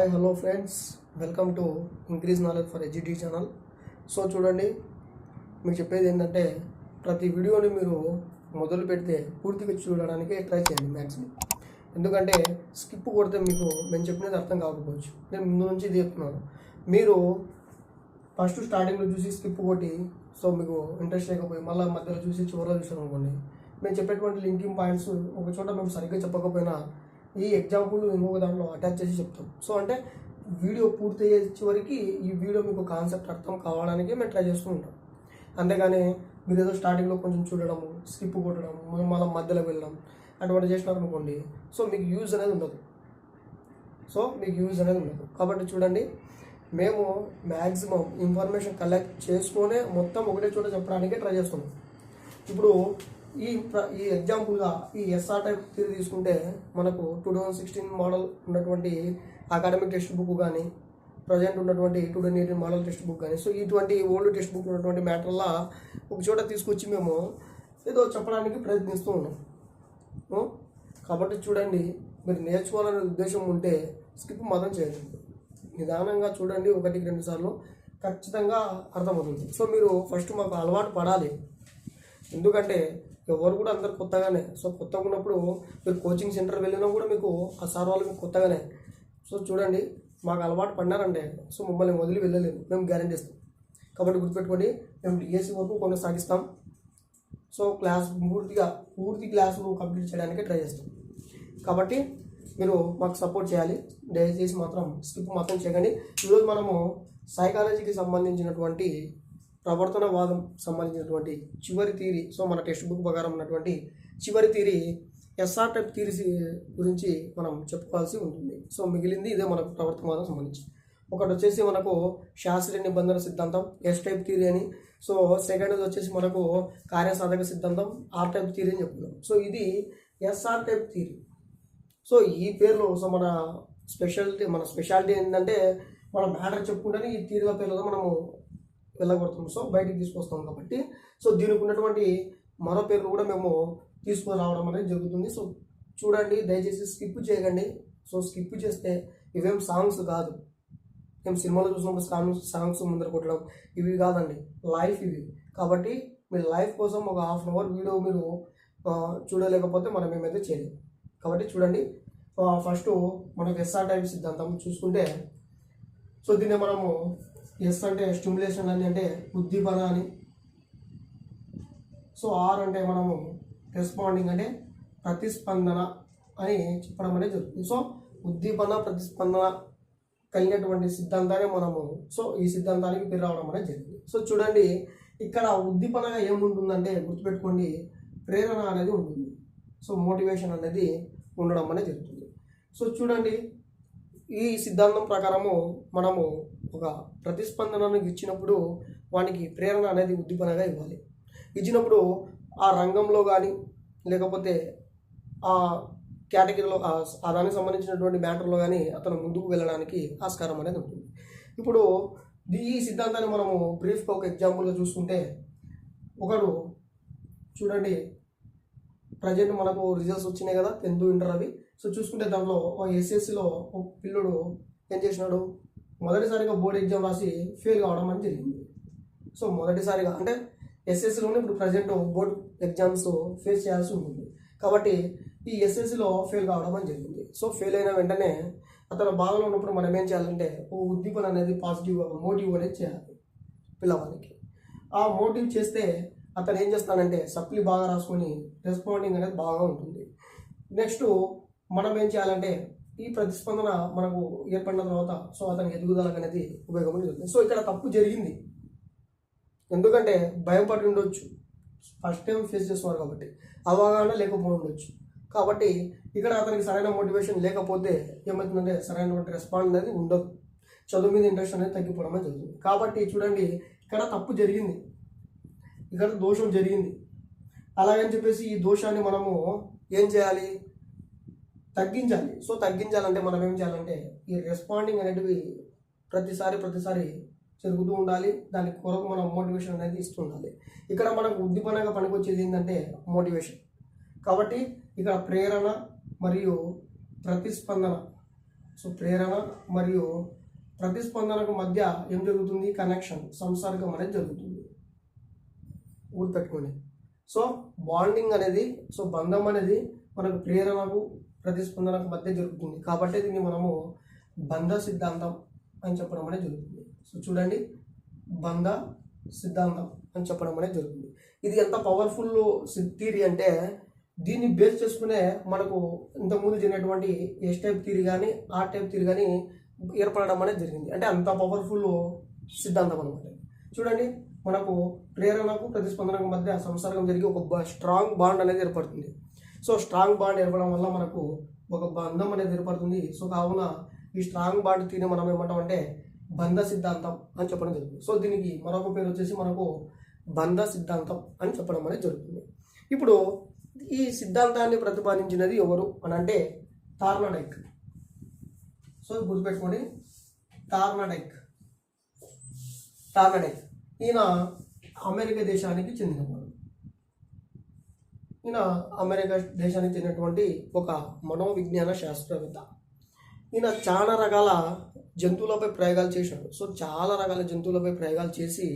Hi hello friends, welcome to increase knowledge for eduty channel. So చూడండి, మీకు చెప్పేది ఏంటంటే ప్రతి వీడియోని మీరు మొదలు పెడితే పూర్తిగా చూడడానికి ట్రై చేయండి మ్యాక్సిమం. ఎందుకంటే స్కిప్ కొడితే మీకు నేను చెప్పినది అర్థం కాకపోవచ్చు. నేను ముందు నుంచి ఇది చెప్తున్నాను. మీరు ఫస్ట్ స్టార్టింగ్లో చూసి స్కిప్ కొట్టి సో మీకు ఇంట్రెస్ట్ లేకపోయి మళ్ళీ మధ్యలో చూసి చివరిలో చూసాను అనుకోండి, మేము చెప్పేటువంటి లింకింగ్ పాయింట్స్ ఒక చోట మేము సరిగ్గా చెప్పకపోయినా ఈ ఎగ్జాంపుల్ ఇంకొక దాంట్లో అటాచ్ చేసి చెప్తాం. సో అంటే వీడియో పూర్తి అయ్యే చివరికి ఈ వీడియో మీకు కాన్సెప్ట్ అర్థం కావడానికి మేము ట్రై చేస్తూ ఉంటాం. అంతేగాని మీరు ఏదో స్టార్టింగ్లో కొంచెం చూడడము, స్కిప్ కొట్టడం, మళ్ళీ మధ్యలో వెళ్ళడం అటువంటి చేసినారు అనుకోండి, సో మీకు యూజ్ అనేది ఉండదు. కాబట్టి చూడండి, మేము మ్యాక్సిమం ఇన్ఫర్మేషన్ కలెక్ట్ చేసుకునే మొత్తం ఒకటే చోట చెప్పడానికి ట్రై చేస్తున్నాం. ఇప్పుడు ఈ ఎగ్జాంపుల్గా ఈ ఎస్ఆర్ టైప్ థియరీ తీసుకుంటే మనకు 2016 మోడల్ ఉన్నటువంటి అకాడమిక్ టెక్స్ట్ బుక్ కానీ, ప్రజెంట్ ఉన్నటువంటి 2018 మోడల్ టెక్స్ట్ బుక్ కానీ, సో ఇటువంటి ఓల్డ్ టెక్స్ట్ బుక్ ఉన్నటువంటి మ్యాటర్లా ఒక చోట తీసుకొచ్చి మేము ఏదో చెప్పడానికి ప్రయత్నిస్తూ ఉన్నాం. కాబట్టి చూడండి, మీరు నేర్చుకోవాలనే ఉద్దేశం ఉంటే స్కిప్ మాత్రం చేయలేదు. నిదానంగా చూడండి, 1-2 సార్లు ఖచ్చితంగా అర్థమవుతుంది. సో మీరు ఫస్ట్ మాకు అలవాటు పడాలి. ఎందుకంటే ఎవరు కూడా అందరు కొత్తగానే. సో కొత్తగా ఉన్నప్పుడు మీరు కోచింగ్ సెంటర్ వెళ్ళినా కూడా మీకు ఆ సార్ వాళ్ళు మీకు కొత్తగానే. సో చూడండి, మాకు అలవాటు పడినారంటే సో మమ్మల్ని వదిలి వెళ్ళలేదు, మేము గ్యారెంటీ ఇస్తాం. కాబట్టి గుర్తుపెట్టుకోండి, మేము డిఎస్సి వరకు కొనసాగిస్తాం. సో పూర్తి క్లాసులు కంప్లీట్ చేయడానికి ట్రై చేస్తాం. కాబట్టి మీరు మాకు సపోర్ట్ చేయాలి. దయచేసి మాత్రం స్కిప్ మాత్రం చేయకండి. ఈరోజు మనము సైకాలజీకి సంబంధించినటువంటి ప్రవర్తనవాదం సంబంధించినటువంటి చివరి థియరీ, సో మన టెక్స్ట్ బుక్ ప్రకారం ఉన్నటువంటి చివరి థియరీ ఎస్ఆర్ టైప్ థియరీస్ గురించి మనం చెప్పుకోవాల్సి ఉంటుంది. సో మిగిలింది ఇదే మనకు ప్రవర్తనవాదం సంబంధించి. ఒకటి వచ్చేసి మనకు శాస్త్రీయ నిబంధన సిద్ధాంతం, ఎస్ టైప్ థియరీ అని. సో సెకండ్ వచ్చేసి మనకు కార్యసాధక సిద్ధాంతం, ఆర్ టైప్ థియరీ అని చెప్పుకున్నాం. సో ఇది ఎస్ఆర్ టైప్ థియరీ. సో ఈ పేర్లు సో మన స్పెషాలిటీ ఏంటంటే మన మ్యాటర్ చెప్పుకుంటేనే ఈ థియరీల పేర్లతో మనము వెళ్ళగొడుతున్నాం. సో బయటికి తీసుకొస్తాం కాబట్టి సో దీనికి ఉన్నటువంటి మరో పేర్లు కూడా మేము తీసుకురావడం అనేది జరుగుతుంది. సో చూడండి, దయచేసి స్కిప్ చేయకండి. సో స్కిప్ చేస్తే ఇవేం సాంగ్స్ కాదు, మేము సినిమాలో చూసినప్పుడు సాంగ్స్ ముందర కొట్టడం ఇవి కాదండి, లైఫ్ ఇవి. కాబట్టి మీ లైఫ్ కోసం ఒక ½ అవర్ వీడియో మీరు చూడలేకపోతే మనం ఏమైతే చేయలేము. కాబట్టి చూడండి, ఫస్ట్ మనకు ఎస్ఆర్ టైప్ సిద్ధాంతం చూసుకుంటే, సో దీన్ని మనము ఎస్ అంటే స్టిమ్యులేషన్ అని, అంటే ఉద్దీపన అని. సో ఆర్ అంటే మనము రెస్పాండింగ్ అంటే ప్రతిస్పందన అని చెప్పడం అనేది జరుగుతుంది. సో ఉద్దీపన ప్రతిస్పందన కలిగినటువంటి సిద్ధాంతాన్ని మనము సో ఈ సిద్ధాంతానికి పేరు రావడం అనేది జరిగింది. సో చూడండి, ఇక్కడ ఉద్దీపనగా ఏముంటుందంటే గుర్తుపెట్టుకోండి, ప్రేరణ అనేది ఉంటుంది. సో మోటివేషన్ అనేది ఉండడం అనేది జరుగుతుంది. సో చూడండి, ఈ సిద్ధాంతం ప్రకారము మనము ఒక ప్రతిస్పందనను ఇచ్చినప్పుడు వానికి ప్రేరణ అనేది ఉద్దీపనగా ఇవ్వాలి. ఇచ్చినప్పుడు ఆ రంగంలో కానీ లేకపోతే ఆ కేటగిరీలో ఆ దానికి సంబంధించినటువంటి మ్యాటర్లో కానీ అతను ముందుకు వెళ్ళడానికి ఆస్కారం అనేది ఉంటుంది. ఇప్పుడు ఈ సిద్ధాంతాన్ని మనము బ్రీఫ్గా ఒక ఎగ్జాంపుల్గా చూసుకుంటే, ఒకడు చూడండి, ప్రజెంట్ మనకు రిజల్ట్స్ వచ్చినాయి కదా, 10th ఇంటర్ అవి. సో చూసుకుంటే దాంట్లో ఎస్ఎస్సిలో ఒక పిల్లడు ఏం చేసినాడు, మొదటిసారిగా బోర్డ్ ఎగ్జామ్ రాసి ఫెయిల్ కావడం అని జరిగింది. సో మొదటిసారిగా అంటే ఎస్ఎస్సిలోనే ఇప్పుడు ప్రజెంట్ బోర్డ్ ఎగ్జామ్స్ ఫేస్ చేయాల్సి ఉంటుంది. కాబట్టి ఈ ఎస్ఎస్సిలో ఫెయిల్ కావడం అని జరిగింది. సో ఫెయిల్ అయిన వెంటనే అతను బాధలో ఉన్నప్పుడు మనం ఏం చేయాలంటే ఓ ఉద్దీపన అనేది పాజిటివ్ మోటివ్ అనేది చేయాలి పిల్లవానికి. ఆ మోటివ్ చేస్తే అతను ఏం చేస్తానంటే సప్లీ బాగా రాసుకొని రెస్పాండింగ్ అనేది బాగా ఉంటుంది. నెక్స్ట్ మనం ఏం చేయాలంటే ఈ ప్రతిస్పందన మనకు ఏర్పడిన తర్వాత సో అతనికి ఎదుగుదలకు అనేది ఉపయోగపడి జరుగుతుంది. సో ఇక్కడ తప్పు జరిగింది, ఎందుకంటే భయపడి ఉండొచ్చు, ఫస్ట్ టైం ఫేస్ చేస్తున్నారు కాబట్టి అవగాహన లేకపోయి ఉండొచ్చు. కాబట్టి ఇక్కడ అతనికి సరైన మోటివేషన్ లేకపోతే ఏమవుతుందంటే సరైనటువంటి రెస్పాండ్ అనేది ఉండదు, చదువు మీద ఇంట్రెస్ట్ అనేది తగ్గిపోవడం అనేది జరుగుతుంది. కాబట్టి చూడండి, ఇక్కడ తప్పు జరిగింది, ఇక్కడ దోషం జరిగింది. అలాగని చెప్పేసి ఈ దోషాన్ని మనము ఏం చేయాలి, తగ్గించాలి. సో తగ్గించాలంటే మనం ఏం చేయాలంటే ఈ రెస్పాండింగ్ అనేటివి ప్రతిసారి జరుగుతూ ఉండాలి. దాని కొరకు మనం మోటివేషన్ అనేది ఇస్తూ ఉండాలి. ఇక్కడ మనకు ఉద్దీపనగా పనికొచ్చేది ఏంటంటే మోటివేషన్. కాబట్టి ఇక్కడ ప్రేరణ మరియు ప్రతిస్పందన సో ప్రేరణ మరియు ప్రతిస్పందనకు మధ్య ఏం జరుగుతుంది? కనెక్షన్, సంసర్గం అనేది జరుగుతుంది. గుర్తుపెట్టుకోండి. సో బాండింగ్ అనేది, సో బంధం అనేది మనకు ప్రేరణకు ప్రతిస్పందనకు మధ్య జరుగుతుంది. కాబట్టి దీన్ని మనము బంధ సిద్ధాంతం అని చెప్పడం అనేది జరుగుతుంది. సో చూడండి, బంధ సిద్ధాంతం అని చెప్పడం అనేది జరుగుతుంది. ఇది ఎంత పవర్ఫుల్ థియరీ అంటే దీన్ని బేస్ చేసుకునే మనకు ఇంతకుముందు జరిగినటువంటి ఎస్ టైప్ థియరీ కానీ ఆర్ టైప్ థియరీ కానీ ఏర్పడడం అనేది జరిగింది. అంటే అంత పవర్ఫుల్ సిద్ధాంతం అనమాట. చూడండి, మనకు ప్రేరణకు ప్రతిస్పందనకు మధ్య సంసర్గం జరిగి ఒక స్ట్రాంగ్ బాండ్ అనేది ఏర్పడుతుంది. సో స్ట్రాంగ్ బాండ్ ఏర్పడడం వల్ల మనకు ఒక బంధం అనేది ఏర్పడుతుంది. సో కావున ఈ స్ట్రాంగ్ బాండ్ తిని మనం ఏమంటాం అంటే బంధ సిద్ధాంతం అని చెప్పడం జరుగుతుంది. సో దీనికి మరొక పేరు వచ్చేసి మనకు బంధ సిద్ధాంతం అని చెప్పడం అనేది జరుగుతుంది. ఇప్పుడు ఈ సిద్ధాంతాన్ని ప్రతిపాదించినది ఎవరు అని అంటే థార్నడైక్. సో గుర్తుపెట్టుకోండి, థార్నడైక్. ఈయన అమెరికా దేశానికి చెందినవాడు. ఈయన అమెరికా దేశానికి చెందినటువంటి ఒక మనోవిజ్ఞాన శాస్త్రవేత్త. ఈయన చాలా రకాల జంతువులపై ప్రయోగాలు చేశాడు. సో చాలా రకాల జంతువులపై ప్రయోగాలు చేసి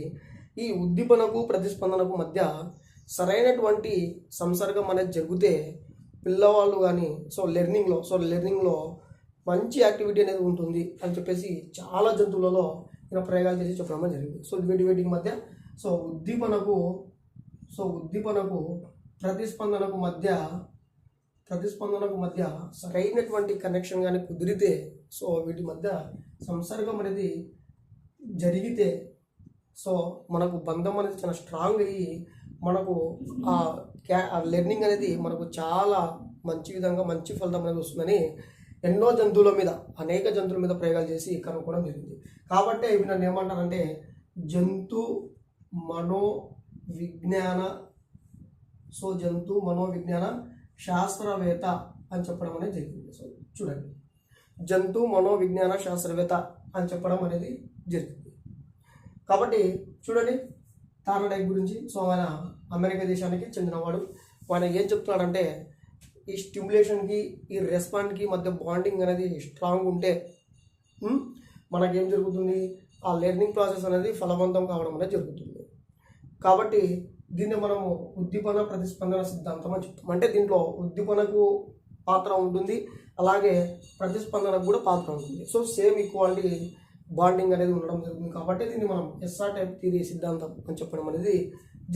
ఈ ఉద్దీపనకు ప్రతిస్పందనకు మధ్య సరైనటువంటి సంసర్గం అనేది జరిగితే పిల్లవాళ్ళు కానీ లెర్నింగ్లో మంచి యాక్టివిటీ అనేది ఉంటుంది అని చెప్పేసి చాలా జంతువులలో ఈయన ప్రయోగాలు చేసి చెప్పడం జరిగింది. సో వీటికి మధ్య ఉద్దీపనకు ప్రతిస్పందనకు మధ్య సరైనటువంటి కనెక్షన్ కానీ కుదిరితే, సో వీటి మధ్య సంసర్గం అనేది జరిగితే సో మనకు బంధం అనేది చాలా స్ట్రాంగ్ అయ్యి మనకు ఆ లెర్నింగ్ అనేది మనకు చాలా మంచి ఫలితం అనేది వస్తుందని అనేక జంతువుల మీద ప్రయోగాలు చేసి కనుక్కోవడం జరిగింది. కాబట్టి ఇవి నన్ను ఏమంటారంటే జంతు మనోవిజ్ఞాన శాస్త్రవేత్త అని చెప్పడం అనేది జరిగింది. సో చూడండి, జంతు మనోవిజ్ఞాన శాస్త్రవేత్త అని చెప్పడం అనేది జరిగింది. కాబట్టి చూడండి థార్నడైక్ గురించి. సో ఆయన అమెరికా దేశానికి చెందినవాడు. ఆయన ఏం చెప్తున్నాడంటే ఈ స్టిమ్యులేషన్కి ఈ రెస్పాండ్కి మధ్య బాండింగ్ అనేది స్ట్రాంగ్ ఉంటే మనకేం జరుగుతుంది? ఆ లెర్నింగ్ ప్రాసెస్ అనేది ఫలవంతం కావడం అనేది జరుగుతుంది. కాబట్టి దీన్ని మనము ఉద్దీపన ప్రతిస్పందన సిద్ధాంతం అని చెప్తాం. అంటే దీంట్లో ఉద్దీపనకు పాత్ర ఉంటుంది, అలాగే ప్రతిస్పందనకు కూడా పాత్ర ఉంటుంది. సో సేమ్ ఈక్వాలిటీ బాండింగ్ అనేది ఉండడం జరుగుతుంది. కాబట్టి దీన్ని మనం ఎస్ఆర్ టైప్ థియరీ సిద్ధాంతం అని చెప్పడం అనేది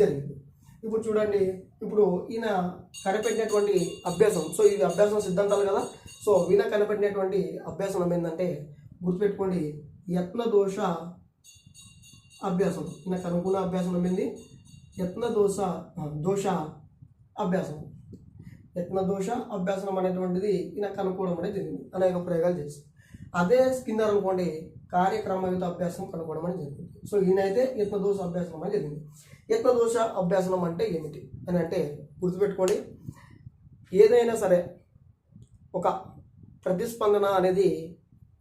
జరిగింది. ఇప్పుడు చూడండి, ఇప్పుడు ఈయన కనిపెట్టినటువంటి అభ్యాసం, సో ఇది అభ్యాసం సిద్ధాంతాలు కదా. సో ఈయన కనిపెట్టినటువంటి అభ్యాసం ఏంటంటే గుర్తుపెట్టుకోండి, యత్న దోష అభ్యాసం. ఈయన కనుక్కున్న అభ్యాసం ఏమైంది? దోష అభ్యాసం. దోష అభ్యాసం అనేటువంటిది ఈయన కనుక్కోవడం అనేది జరిగింది. అనేక ప్రయోగాలు చేసి అదే స్కిన్నర్ అనుకోండి కార్యక్రమయుత అభ్యాసం కనుక్కోవడం అనేది జరిగింది. సో ఈయనైతే దోష అభ్యాసం అనేది జరిగింది. దోష అభ్యాసనం అంటే ఏమిటి అని అంటే గుర్తుపెట్టుకోండి, ఏదైనా సరే ఒక ప్రతిస్పందన అనేది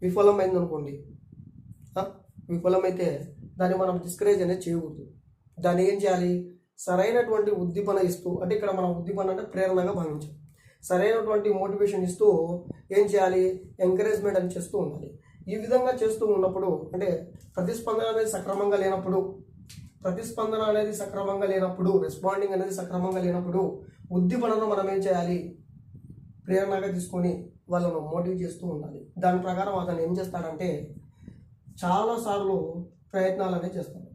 విఫలమైంది అనుకోండి, విఫలమైతే దాన్ని మనం డిస్కరేజ్ అనేది చేయకూడదు. దాన్ని ఏం చేయాలి? సరైనటువంటి ఉద్దీపన ఇస్తూ, అంటే ఇక్కడ మనం ఉద్దీపన అంటే ప్రేరణగా భావించాం, సరైనటువంటి మోటివేషన్ ఇస్తూ ఏం చేయాలి? ఎంకరేజ్మెంట్ అని చేస్తూ ఉండాలి. ఈ విధంగా చేస్తూ ఉన్నప్పుడు, అంటే ప్రతిస్పందన అనేది సక్రమంగా లేనప్పుడు రెస్పాండింగ్ అనేది సక్రమంగా లేనప్పుడు ఉద్దీపనను మనం ఏం చేయాలి? ప్రేరణగా తీసుకొని వాళ్ళను మోటివేట్ చేస్తూ ఉండాలి. దాని ప్రకారం అతను ఏం చేస్తాడంటే చాలాసార్లు ప్రయత్నాలు అనేది చేస్తాడు.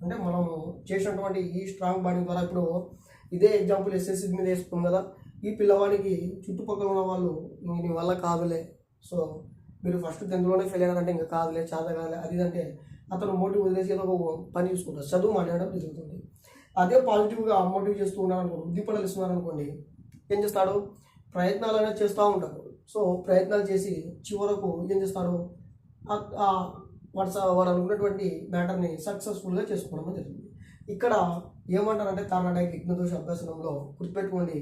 అంటే మనము చేసినటువంటి ఈ స్ట్రాంగ్ బాండింగ్ ద్వారా, ఇప్పుడు ఇదే ఎగ్జాంపుల్ ఎస్ఎస్సి మీద వేసుకున్నాం కదా, ఈ పిల్లవాడికి చుట్టుపక్కల ఉన్న వాళ్ళు నీ వల్ల కాదులే, సో మీరు ఫస్ట్ 10th ఫెయిల్ అయినారంటే ఇంకా కాదులే, చాలా కాదులే అది అంటే అతను మోటివ్ వదిలేసి ఏదో ఒక పని చూసుకుంటారు, చదువు మాట్లాడడం జరుగుతుంది. అదే పాజిటివ్గా మోటివ్ చేస్తూ ఉన్నారనుకోండి, ఉద్దీపనలు ఇస్తున్నారనుకోండి, ఏం చేస్తాడు? ప్రయత్నాలు అనేది చేస్తూ ఉంటాడు. సో ప్రయత్నాలు చేసి చివరకు ఏం చేస్తాడు? వాడు అనుకున్నటువంటి మ్యాటర్ని సక్సెస్ఫుల్గా చేసుకోవడం జరిగింది. ఇక్కడ ఏమంటారంటే థార్నడైక్ యజ్ఞదోష అభ్యాసనంలో గుర్తుపెట్టుకోండి,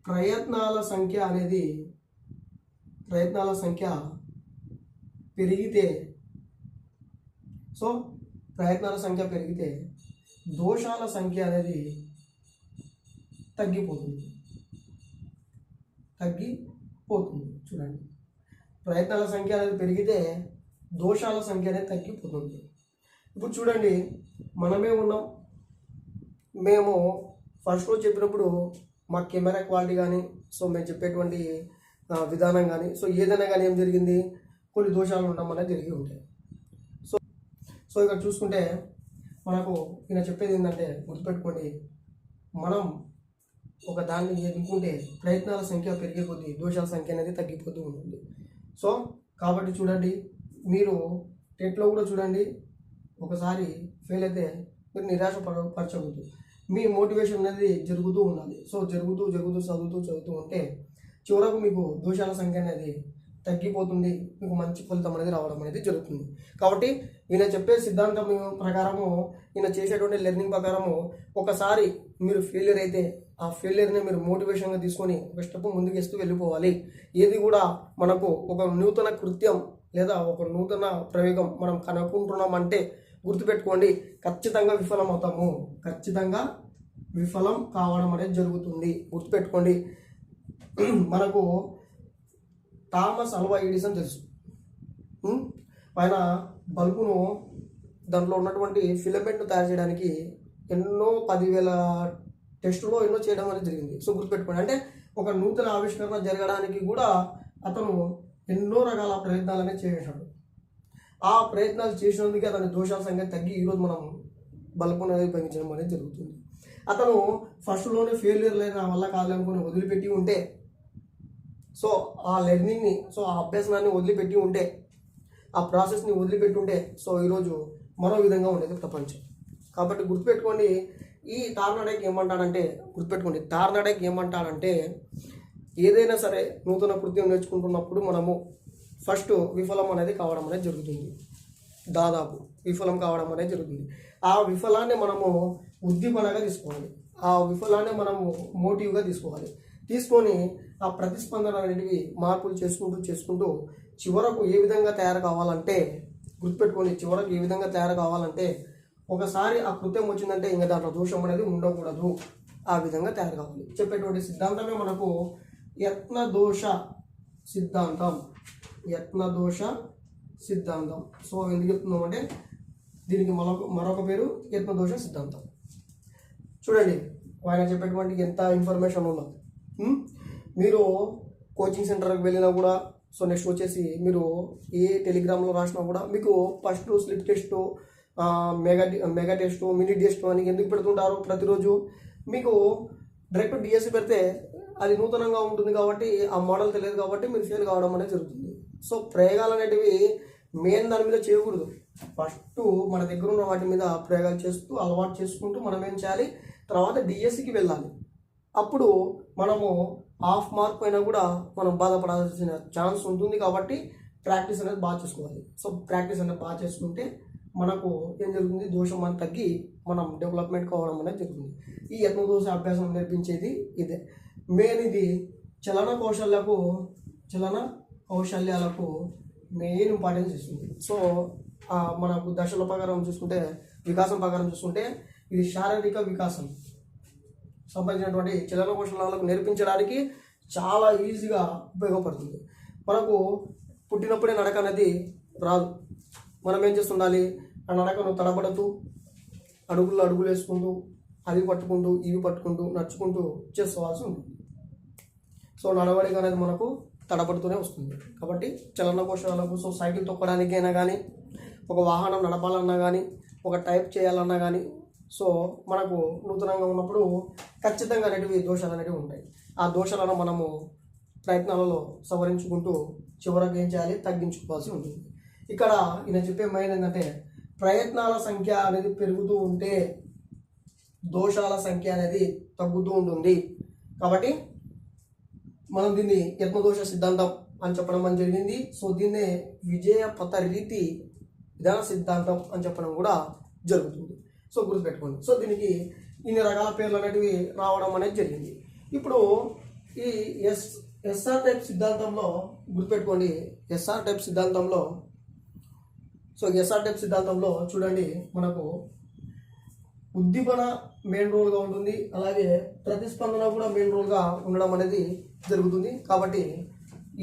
ప్రయత్నాల సంఖ్య పెరిగితే దోషాల సంఖ్య అనేది తగ్గిపోతుంది. చూడండి, ప్రయత్నాల సంఖ్య అనేది పెరిగితే దోషాల సంఖ్య అనేది తగ్గిపోతుంది. ఇప్పుడు చూడండి, మనమే ఉన్నాం, మేము ఫస్ట్లో చెప్పినప్పుడు మా కెమెరా క్వాలిటీ కానీ, సో మేము చెప్పేటువంటి విధానం కానీ, సో ఏదైనా కానీ ఏం జరిగింది, కొన్ని దోషాలు ఉండడం అనేది జరిగి ఉంటాయి. సో ఇక్కడ చూసుకుంటే మనకు ఈయన చెప్పేది ఏంటంటే, గుర్తుపెట్టుకోండి, మనం ఒక దాన్ని ఎదుర్కొంటే ప్రయత్నాల సంఖ్య పెరిగే కొద్దీ దోషాల సంఖ్య అనేది తగ్గిపోతూ ఉంటుంది. సో కాబట్టి చూడండి, మీరు టెట్లో కూడా చూడండి, ఒకసారి ఫెయిల్ అయితే మీరు నిరాశ పరచవద్దు. మీ మోటివేషన్ అనేది జరుగుతూ ఉండాలి. సో జరుగుతూ చదువుతూ ఉంటే చివరకు మీకు దోషాల సంఖ్య అనేది తగ్గిపోతుంది, మీకు మంచి ఫలితం అనేది రావడం అనేది జరుగుతుంది. కాబట్టి ఈయన చెప్పే సిద్ధాంతం ప్రకారము, ఈయన చేసేటువంటి లెర్నింగ్ ప్రకారము ఒకసారి మీరు ఫెయిలియర్ అయితే ఆ ఫెయిలియర్ని మీరు మోటివేషన్గా తీసుకొని ఒక స్టెప్ ముందుకు వేస్తూ వెళ్ళిపోవాలి. ఏది కూడా మనకు ఒక నూతన కృత్యం లేదా ఒక నూతన ప్రయోగం మనం కనుక్కుంటున్నామంటే గుర్తుపెట్టుకోండి, ఖచ్చితంగా విఫలం అవుతాము, ఖచ్చితంగా విఫలం కావడం అనేది జరుగుతుంది. గుర్తుపెట్టుకోండి, మనకు థామస్ అల్వా ఎడిసన్ తెలుసు. ఆయన బల్బును దాంట్లో ఉన్నటువంటి ఫిలమెంట్ను తయారు చేయడానికి ఎన్నో 10,000 టెస్టులో ఎన్నో చేయడం అనేది జరిగింది. సో గుర్తుపెట్టుకోండి, అంటే ఒక నూతన ఆవిష్కరణ జరగడానికి కూడా అతను ఎన్నో రకాల ప్రయత్నాలు అనేది చేశాడు. ఆ ప్రయత్నాలు చేసినందుకే అతని దోషాల సంఖ్య తగ్గి ఈరోజు మనం బల్బు అనేది ఉపయోగించడం అనేది జరుగుతుంది. అతను ఫస్ట్లోనే ఫెయిలియర్ లేదు, నా వల్ల కాదనుకుని వదిలిపెట్టి ఉంటే, సో ఆ లెర్నింగ్ని, సో ఆ అభ్యాసాన్ని వదిలిపెట్టి ఉంటే, ఆ ప్రాసెస్ని వదిలిపెట్టి ఉంటే, సో ఈరోజు మరో విధంగా ఉండేది ప్రపంచం. కాబట్టి గుర్తుపెట్టుకోండి, ఈ టార్నాడోకి ఏమంటాడంటే ఏదైనా సరే నూతన కృత్యం నేర్చుకుంటున్నప్పుడు మనము ఫస్ట్ విఫలం అనేది కావడం అనేది జరుగుతుంది. దాదాపు విఫలం కావడం అనేది జరుగుతుంది. ఆ విఫలాన్ని మనము ఉద్దీపనగా తీసుకోవాలి, ఆ విఫలాన్ని మనము మోటివ్గా తీసుకొని ఆ ప్రతిస్పందన అనేటివి మార్పులు చేసుకుంటూ చివరకు ఏ విధంగా తయారు కావాలంటే, గుర్తుపెట్టుకోండి, చివరకు ఏ విధంగా తయారు కావాలంటే ఒకసారి ఆ కృత్యం వచ్చిందంటే ఇంకా దాంట్లో దోషం అనేది ఉండకూడదు, ఆ విధంగా తయారు కావాలి. చెప్పేటువంటి సిద్ధాంతమే మనకు యత్నదోష సిద్ధాంతం. సో ఎందుకు చెప్తున్నామంటే దీనికి మరొక పేరు యత్నదోష సిద్ధాంతం. చూడండి, ఆయన చెప్పేటువంటి ఎంత ఇన్ఫర్మేషన్ ఉన్నది. మీరు కోచింగ్ సెంటర్కి వెళ్ళినా కూడా, సో నెక్స్ట్ వచ్చేసి మీరు ఏ టెలిగ్రామ్లో రాసినా కూడా మీకు first slip test, mega test, mini test అని ఎందుకు పెడుతుంటారు ప్రతిరోజు? మీకు డైరెక్ట్ డిఎస్సి పెడితే అది నూతనంగా ఉంటుంది కాబట్టి, ఆ మోడల్ తెలియదు కాబట్టి మీరు ఫెయిల్ కావడం అనేది జరుగుతుంది. సో ప్రయోగాలు అనేటివి మెయిన్ దాని మీద చేయకూడదు. ఫస్ట్ మన దగ్గర ఉన్న వాటి మీద ప్రయోగాలు చేస్తూ అలవాటు చేసుకుంటూ మనం ఏం చేయాలి, తర్వాత డిఎస్సికి వెళ్ళాలి. అప్పుడు మనము హాఫ్ మార్క్ పైన కూడా మనం బాధపడాల్సిన ఛాన్స్ ఉంటుంది. కాబట్టి ప్రాక్టీస్ అనేది బాగా చేసుకోవాలి. సో ప్రాక్టీస్ అనేది బాగా చేసుకుంటే మనకు ఏం జరుగుతుంది, దోషం అనేది తగ్గి మనం డెవలప్మెంట్ కావడం అనేది జరుగుతుంది. ఈ యత్నదోష అభ్యాసం నేర్పించేది ఇదే మెయిన్. ఇది చలన కౌశల్యాలకు మెయిన్ ఇంపార్టెన్స్ ఇస్తుంది. సో మనకు దశల ప్రకారం చూసుకుంటే, వికాసం ప్రకారం చూసుకుంటే ఇది శారీరక వికాసం సంబంధించినటువంటి చలన కౌశల్యాలకు నేర్పించడానికి చాలా ఈజీగా ఉపయోగపడుతుంది. మనకు పుట్టినప్పుడే నడక అనేది రాదు. మనం ఏం చేస్తుండాలి, ఆ నడకను తడబడుతూ అడుగులు వేసుకుంటూ అవి పట్టుకుంటూ ఇవి పట్టుకుంటూ నడుచుకుంటూ చేసుకోవాల్సి ఉంటుంది. సో నడవడిక అనేది మనకు తడబడుతూనే వస్తుంది. కాబట్టి చలన కౌశలాలకు, సో సైకిల్ తొక్కడానికైనా కానీ, ఒక వాహనం నడపాలన్నా కానీ, ఒక టైప్ చేయాలన్నా కానీ, సో మనకు నూతనంగా ఉన్నప్పుడు ఖచ్చితంగా అనేటివి దోషాలు అనేటివి ఉంటాయి. ఆ దోషాలను మనము ప్రయత్నాలలో సవరించుకుంటూ చివరకు ఏం చేయాలి, తగ్గించుకోవాల్సి ఉంటుంది. ఇక్కడ ఈయన చెప్పే మైండ్ ఏంటంటే, ప్రయత్నాల సంఖ్య అనేది పెరుగుతూ ఉంటే దోషాల సంఖ్య అనేది తగ్గుతూ ఉంటుంది. కాబట్టి మనం దీన్ని యత్నదోష సిద్ధాంతం అని చెప్పడం అని జరిగింది. సో దీన్నే విజయ పథ రీతి విధాన సిద్ధాంతం అని చెప్పడం కూడా జరుగుతుంది. సో గుర్తుపెట్టుకోండి. సో దీనికి ఇన్ని రకాల పేర్లు అనేటివి రావడం అనేది జరిగింది. ఇప్పుడు ఈ ఎస్ఆర్ టైప్ సిద్ధాంతంలో గుర్తుపెట్టుకోండి, ఎస్ఆర్ టైప్ సిద్ధాంతంలో చూడండి, మనకు ఉద్దీపన మెయిన్ రోల్గా ఉంటుంది, అలాగే ప్రతిస్పందన కూడా మెయిన్ రోల్గా ఉండడం అనేది జరుగుతుంది. కాబట్టి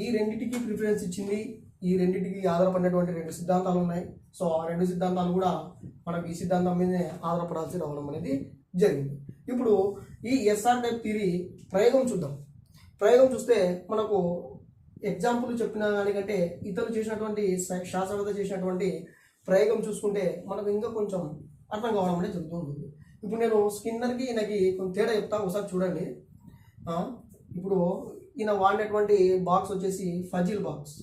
ఈ రెండింటికి ప్రిఫరెన్స్ ఇచ్చింది, ఈ రెండింటికి ఆధారపడినటువంటి 2 సిద్ధాంతాలు ఉన్నాయి. సో ఆ 2 సిద్ధాంతాలు కూడా మనకు ఈ సిద్ధాంతం మీదనే ఆధారపడాల్సి రావడం అనేది జరిగింది. ఇప్పుడు ఈ ఎస్ఆర్ టైప్ థియరీ ప్రయోగం చూద్దాం. ప్రయోగం చూస్తే మనకు ఎగ్జాంపుల్ చెప్పిన దానికంటే ఇతరులు చేసినటువంటి శాస్త్రవేత్త చేసినటువంటి ప్రయోగం చూసుకుంటే మనకు ఇంకా కొంచెం అర్థం కావడం అనేది జరుగుతుంది. ఇప్పుడు నేను స్కిన్నర్కి ఈయనకి కొంచెం తేడా చెప్తా, ఒకసారి చూడండి. ఇప్పుడు ఈయన వాడినటువంటి బాక్స్ వచ్చేసి ఫజిల్ బాక్స్.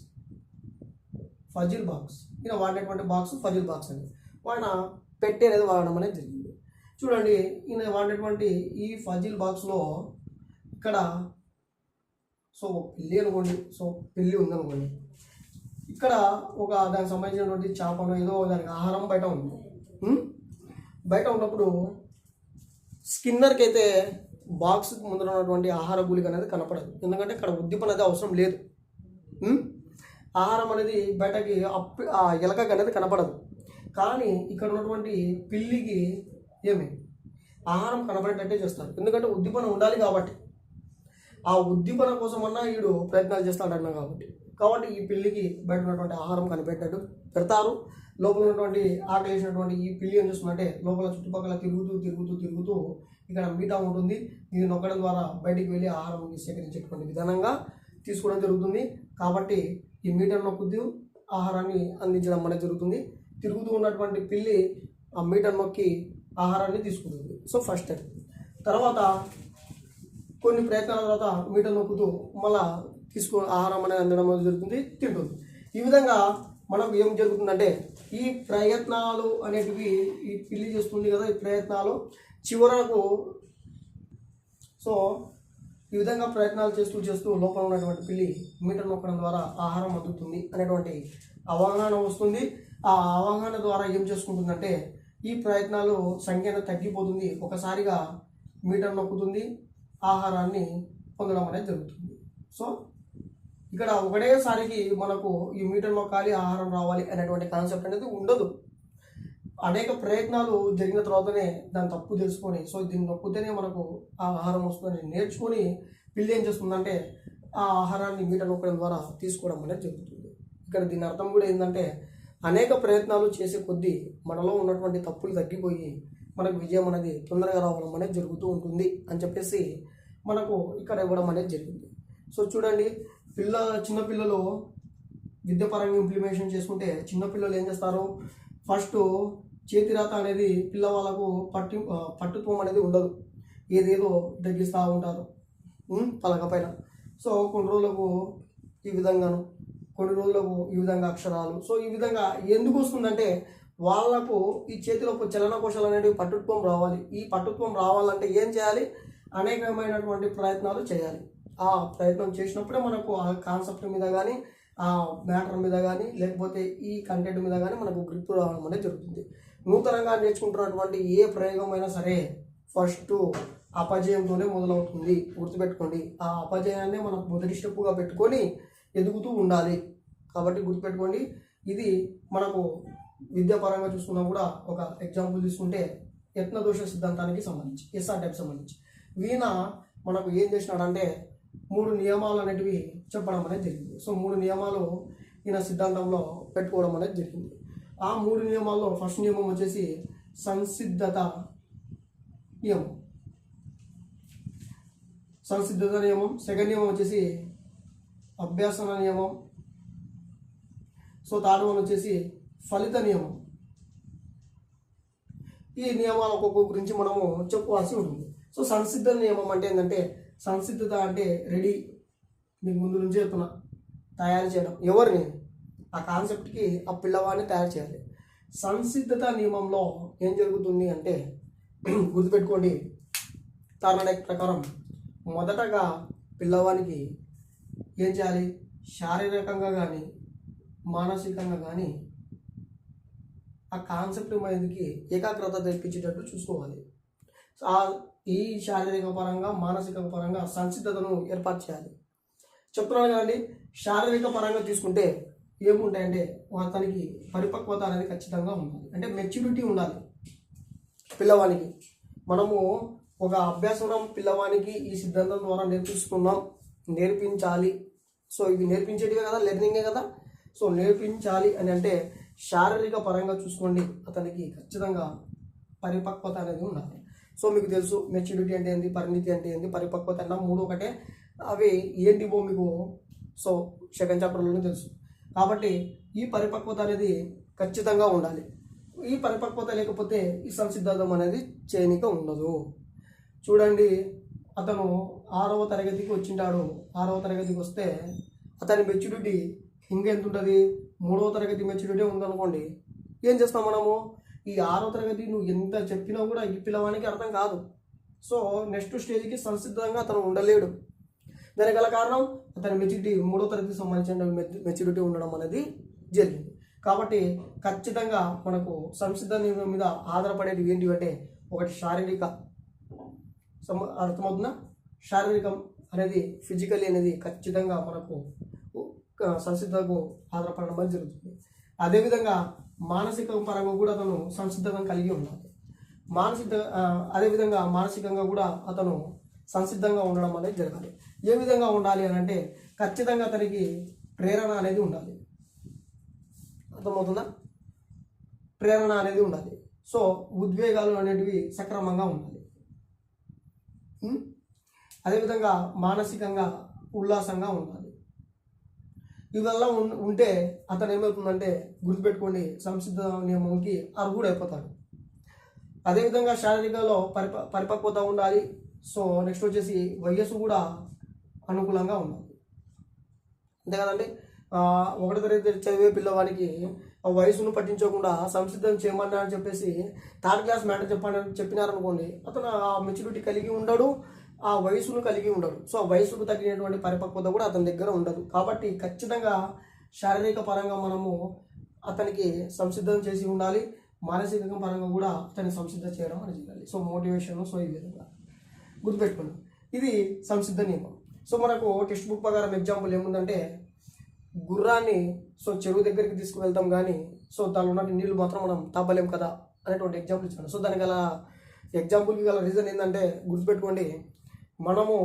ఈయన వాడినటువంటి బాక్స్ ఫజిల్ బాక్స్ అని ఆయన పెట్టే అనేది వాడడం అనేది జరిగింది. చూడండి, ఈయన వాడినటువంటి ఈ ఫజిల్ బాక్స్లో ఇక్కడ సో పెళ్ళి అనుకోండి, సో పెళ్ళి ఉందనుకోండి, ఇక్కడ ఒక దానికి సంబంధించినటువంటి చేపను ఏదో దానికి ఆహారం బయట ఉంది. బయట ఉన్నప్పుడు స్కిన్నర్కి అయితే బాక్స్కి ముందర ఉన్నటువంటి ఆహార గుళిక అనేది కనపడదు, ఎందుకంటే ఇక్కడ ఉద్దీపన అనేది అవసరం లేదు. ఆహారం అనేది బయటకి ఆ ఎలకకి అనేది కనపడదు. కానీ ఇక్కడ ఉన్నటువంటి పిల్లికి ఏమి ఆహారం కనపడేటట్టే చేస్తారు, ఎందుకంటే ఉద్దీపన ఉండాలి కాబట్టి. ఆ ఉద్దీపన కోసమన్నా వీడు ప్రయత్నాలు చేస్తాడన్నా కాబట్టి ఈ పిల్లికి బయట ఉన్నటువంటి ఆహారం కనిపెట్టాడు పెడతారు. లోపల ఉన్నటువంటి ఆకలి వేసినటువంటి ఈ పిల్లి ఏం చేస్తుందంటే లోపల చుట్టుపక్కల తిరుగుతూ ఇక్కడ మీటా ఉంటుంది. ఇది నొక్కడం ద్వారా బయటికి వెళ్ళి ఆహారం సేకరించేటువంటి విధానంగా తీసుకోవడం జరుగుతుంది. కాబట్టి ఈ మీటర్ నొక్కుతూ ఆహారాన్ని అందించడం అనేది జరుగుతుంది. తిరుగుతూ ఉన్నటువంటి పిల్లి ఆ మీటర్ నొక్కి ఆహారాన్ని తీసుకుంటుంది. So first step. తర్వాత కొన్ని ప్రయత్నాల తర్వాత మీటర్ నొక్కుతూ మళ్ళా ఆహారం అనేది అందడం జరుగుతుంది, తింటుంది. ఈ విధంగా మనకు ఏం జరుగుతుందంటే ఈ ప్రయత్నాలు అనేటివి ఈ పిల్లి చేస్తుంది కదా, ఈ ప్రయత్నాలు చివరకు సో ఈ విధంగా ప్రయత్నాలు చేస్తూ లోపల ఉన్నటువంటి పిల్లి మీటర్ నొక్కడం ద్వారా ఆహారం అందుతుంది అనేటువంటి అవగాహన వస్తుంది. ఆ అవగాహన ద్వారా ఏం చేసుకుంటుందంటే ఈ ప్రయత్నాలు సంఖ్య తగ్గిపోతుంది, ఒకసారిగా మీటర్ నొక్కుతుంది, ఆహారాన్ని పొందడం అనేది జరుగుతుంది. సో ఇక్కడ ఒకటేసారికి మనకు ఈ మీటర్ నొక్కాలి ఆహారం రావాలి అనేటువంటి కాన్సెప్ట్ అనేది ఉండదు. అనేక ప్రయత్నాలు జరిగిన తర్వాతనే దాని తప్పు తెలుసుకొని సో దీన్ని నొక్కితేనే మనకు ఆ ఆహారం వస్తుందని నేర్చుకొని పిల్లి ఏం చేస్తుందంటే ఆ ఆహారాన్ని మీటర్ నొక్కడం ద్వారా తీసుకోవడం అనేది జరుగుతుంది. ఇక్కడ దీని అర్థం కూడా ఏంటంటే అనేక ప్రయత్నాలు చేసే కొద్దీ మనలో ఉన్నటువంటి తప్పులు తగ్గిపోయి మనకు విజయం అనేది తొందరగా రావడం అనేది జరుగుతూ ఉంటుంది అని చెప్పేసి మనకు ఇక్కడ ఇవ్వడం అనేది జరిగింది. సో చూడండి, చిన్నపిల్లలు విద్యాపరంగా ఇంప్లిమెంటేషన్ చేసుకుంటే చిన్నపిల్లలు ఏం చేస్తారు, ఫస్ట్ చేతిరాత అనేది పిల్లవాళ్ళకు పట్టుత్వం అనేది ఉండదు, ఏదేదో తగ్గిస్తూ ఉంటారు పలక పైన. సో కొన్ని రోజులకు ఈ విధంగాను, కొన్ని రోజులకు ఈ విధంగా అక్షరాలు. సో ఈ విధంగా ఎందుకు వస్తుందంటే వాళ్ళకు ఈ చేతిలో చలన కోశాలు అనేవి పట్టుత్వం రావాలి. ఈ పట్టుత్వం రావాలంటే ఏం చేయాలి, అనేకమైనటువంటి ప్రయత్నాలు చేయాలి. ఆ ప్రయత్నం చేసినప్పుడే మనకు ఆ కాన్సెప్ట్ మీద కానీ ఆ మ్యాటర్ మీద కానీ లేకపోతే ఈ కంటెంట్ మీద కానీ మనకు గ్రిప్ రావడం అనేది జరుగుతుంది. నూతనంగా నేర్చుకుంటున్నటువంటి ఏ ప్రయోగమైనా సరే ఫస్ట్ అపజయంతోనే మొదలవుతుంది, గుర్తుపెట్టుకోండి. ఆ అపజయాన్ని మనం మొదటి స్టెప్గా పెట్టుకొని ఎదుగుతూ ఉండాలి. కాబట్టి గుర్తుపెట్టుకోండి, ఇది మనకు విద్యాపరంగా చూసుకున్నా కూడా ఒక ఎగ్జాంపుల్ తీసుకుంటే యత్నదోష సిద్ధాంతానికి సంబంధించి ఎస్ఆర్ టైప్ సంబంధించి వీణ మనకు ఏం చేసినాడంటే 3 నియమాలు అనేటివి చెప్పడం అనేది జరిగింది. సో 3 నియమాలు ఈయన సిద్ధాంతంలో పెట్టుకోవడం అనేది జరిగింది. ఆ 3 నియమాల్లో ఫస్ట్ నియమం వచ్చేసి సంసిద్ధత నియమం. సెకండ్ నియమం వచ్చేసి అభ్యాసన నియమం. సో థర్డ్ వన్ వచ్చేసి ఫలిత నియమం. ఈ నియమాల ఒక్కొక్క గురించి మనము చెప్పుకోవాల్సి ఉంటుంది. సో సంసిద్ధ నియమం అంటే ఏంటంటే, సంసిద్ధత అంటే రెడీ, మీకు ముందు నుంచి చెప్తున్నా, తయారు చేయడం. ఎవరిని ఆ కాన్సెప్ట్కి ఆ పిల్లవాడిని తయారు చేయాలి. సంసిద్ధత నియమంలో ఏం జరుగుతుంది అంటే గుర్తుపెట్టుకోండి, థర్మోడైక్ ప్రకారం మొదటగా పిల్లవానికి ఏం చేయాలి, శారీరకంగా కానీ మానసికంగా కానీ ఆ కాన్సెప్ట్ మీదకి ఏకాగ్రత తెప్పించేటట్టు చూసుకోవాలి. ఈ శారీరక పరంగా మానసిక పరంగా సంసిద్ధతను ఏర్పాటు చేయాలి. చెప్తున్నాను కదండి, శారీరక పరంగా తీసుకుంటే ఏముంటాయంటే అతనికి పరిపక్వత అనేది ఖచ్చితంగా ఉండాలి, అంటే మెచ్యూరిటీ ఉండాలి పిల్లవానికి. మనము ఒక అభ్యాసం పిల్లవానికి ఈ సిద్ధాంతం ద్వారా నేర్పించాలి. సో ఇవి నేర్పించేటివే కదా, లెర్నింగే కదా. సో నేర్పించాలి అని అంటే శారీరక పరంగా చూసుకోండి, అతనికి ఖచ్చితంగా పరిపక్వత అనేది ఉండాలి. సో మీకు తెలుసు మెచ్యూరిటీ అంటే ఏంది, పరిణితి అంటే ఏంది, పరిపక్వత అన్న మూడు ఒకటే. అవి ఏంటివో మీకు సో సెకండ్ చాప్టర్లోనే తెలుసు. కాబట్టి ఈ పరిపక్వత అనేది ఖచ్చితంగా ఉండాలి. ఈ పరిపక్వత లేకపోతే ఈ సంసిద్ధాంతం అనేది చేయనిక ఉండదు. చూడండి, అతను 6వ తరగతికి వచ్చింటాడు. 6వ తరగతికి వస్తే అతని మెచ్యూరిటీ ఇంకెంత ఉంటుంది, 3వ తరగతి మెచ్యూరిటీ ఉందనుకోండి. ఏం చేస్తాం మనము, ఈ 6వ తరగతి నువ్వు ఎంత చెప్పినా కూడా ఈ పిల్లవానికి అర్థం కాదు. సో నెక్స్ట్ స్టేజ్కి సంసిద్ధంగా అతను ఉండలేడు. దానికి గల కారణం అతని మెచ్యూరిటీ 3వ తరగతికి సంబంధించిన మెచ్యూరిటీ ఉండడం అనేది జరిగింది. కాబట్టి ఖచ్చితంగా మనకు సంసిద్ధ మీద ఆధారపడేది ఏంటి అంటే, ఒకటి శారీరక అర్థమవుతుందా, శారీరకం అనేది ఫిజికల్ అనేది ఖచ్చితంగా మనకు సంసిద్ధకు ఆధారపడడం అనేది జరుగుతుంది. అదేవిధంగా మానసిక పరంగా కూడా అతను సంసిద్ధం కలిగి ఉండాలి. అదేవిధంగా మానసికంగా కూడా అతను సంసిద్ధంగా ఉండడం అనేది జరగాలి. ఏ విధంగా ఉండాలి అని అంటే ఖచ్చితంగా అతనికి ప్రేరణ అనేది ఉండాలి. అర్థమవుతుందా, ప్రేరణ అనేది ఉండాలి. సో ఉద్వేగాలు అనేటివి సక్రమంగా ఉండాలి. అదేవిధంగా మానసికంగా ఉల్లాసంగా ఉండాలి. ఇవల్ల ఉంటే అతను ఏమవుతుందంటే గుర్తుపెట్టుకోండి, సంసిద్ధ నియమంకి అర్హుడు అయిపోతాడు. అదేవిధంగా శారీరకంలో పరిపక్వత ఉండాలి. సో నెక్స్ట్ వచ్చేసి వయస్సు కూడా అనుకూలంగా ఉండాలి. అంతే కదండి. 1వ తరగతి చదివే పిల్లవాడికి ఆ వయసును పట్టించకుండా సంసిద్ధం చేయమన్నా అని చెప్పేసి 3rd క్లాస్ మ్యాటర్ చెప్పినారనుకోండి, అతను ఆ మెచ్యూరిటీ కలిగి ఉండడు, ఆ వయసును కలిగి ఉండడు. సో ఆ వయసుకు తగినటువంటి పరిపక్వత కూడా అతని దగ్గర ఉండదు. కాబట్టి ఖచ్చితంగా శారీరక పరంగా మనము అతనికి సంసిద్ధం చేసి ఉండాలి, మానసిక పరంగా కూడా అతన్ని సంసిద్ధ చేయడం అని చేయాలి. సో మోటివేషన్, సో ఈ విధంగా గుర్తుపెట్టుకోండి, ఇది సంసిద్ధ నియమం. సో మనకు టెక్స్ట్ బుక్ ప్రకారం ఎగ్జాంపుల్ ఏముందంటే, గుర్రాన్ని సో చెరువు దగ్గరికి తీసుకువెళ్తాం కానీ సో దానిలో ఉన్న నీళ్ళు మాత్రం మనం తాపలేం కదా అనేటువంటి ఎగ్జాంపుల్ ఇచ్చాను. సో దానికి గల ఎగ్జాంపుల్కి గల రీజన్ ఏంటంటే, గుర్తుపెట్టుకోండి, మనము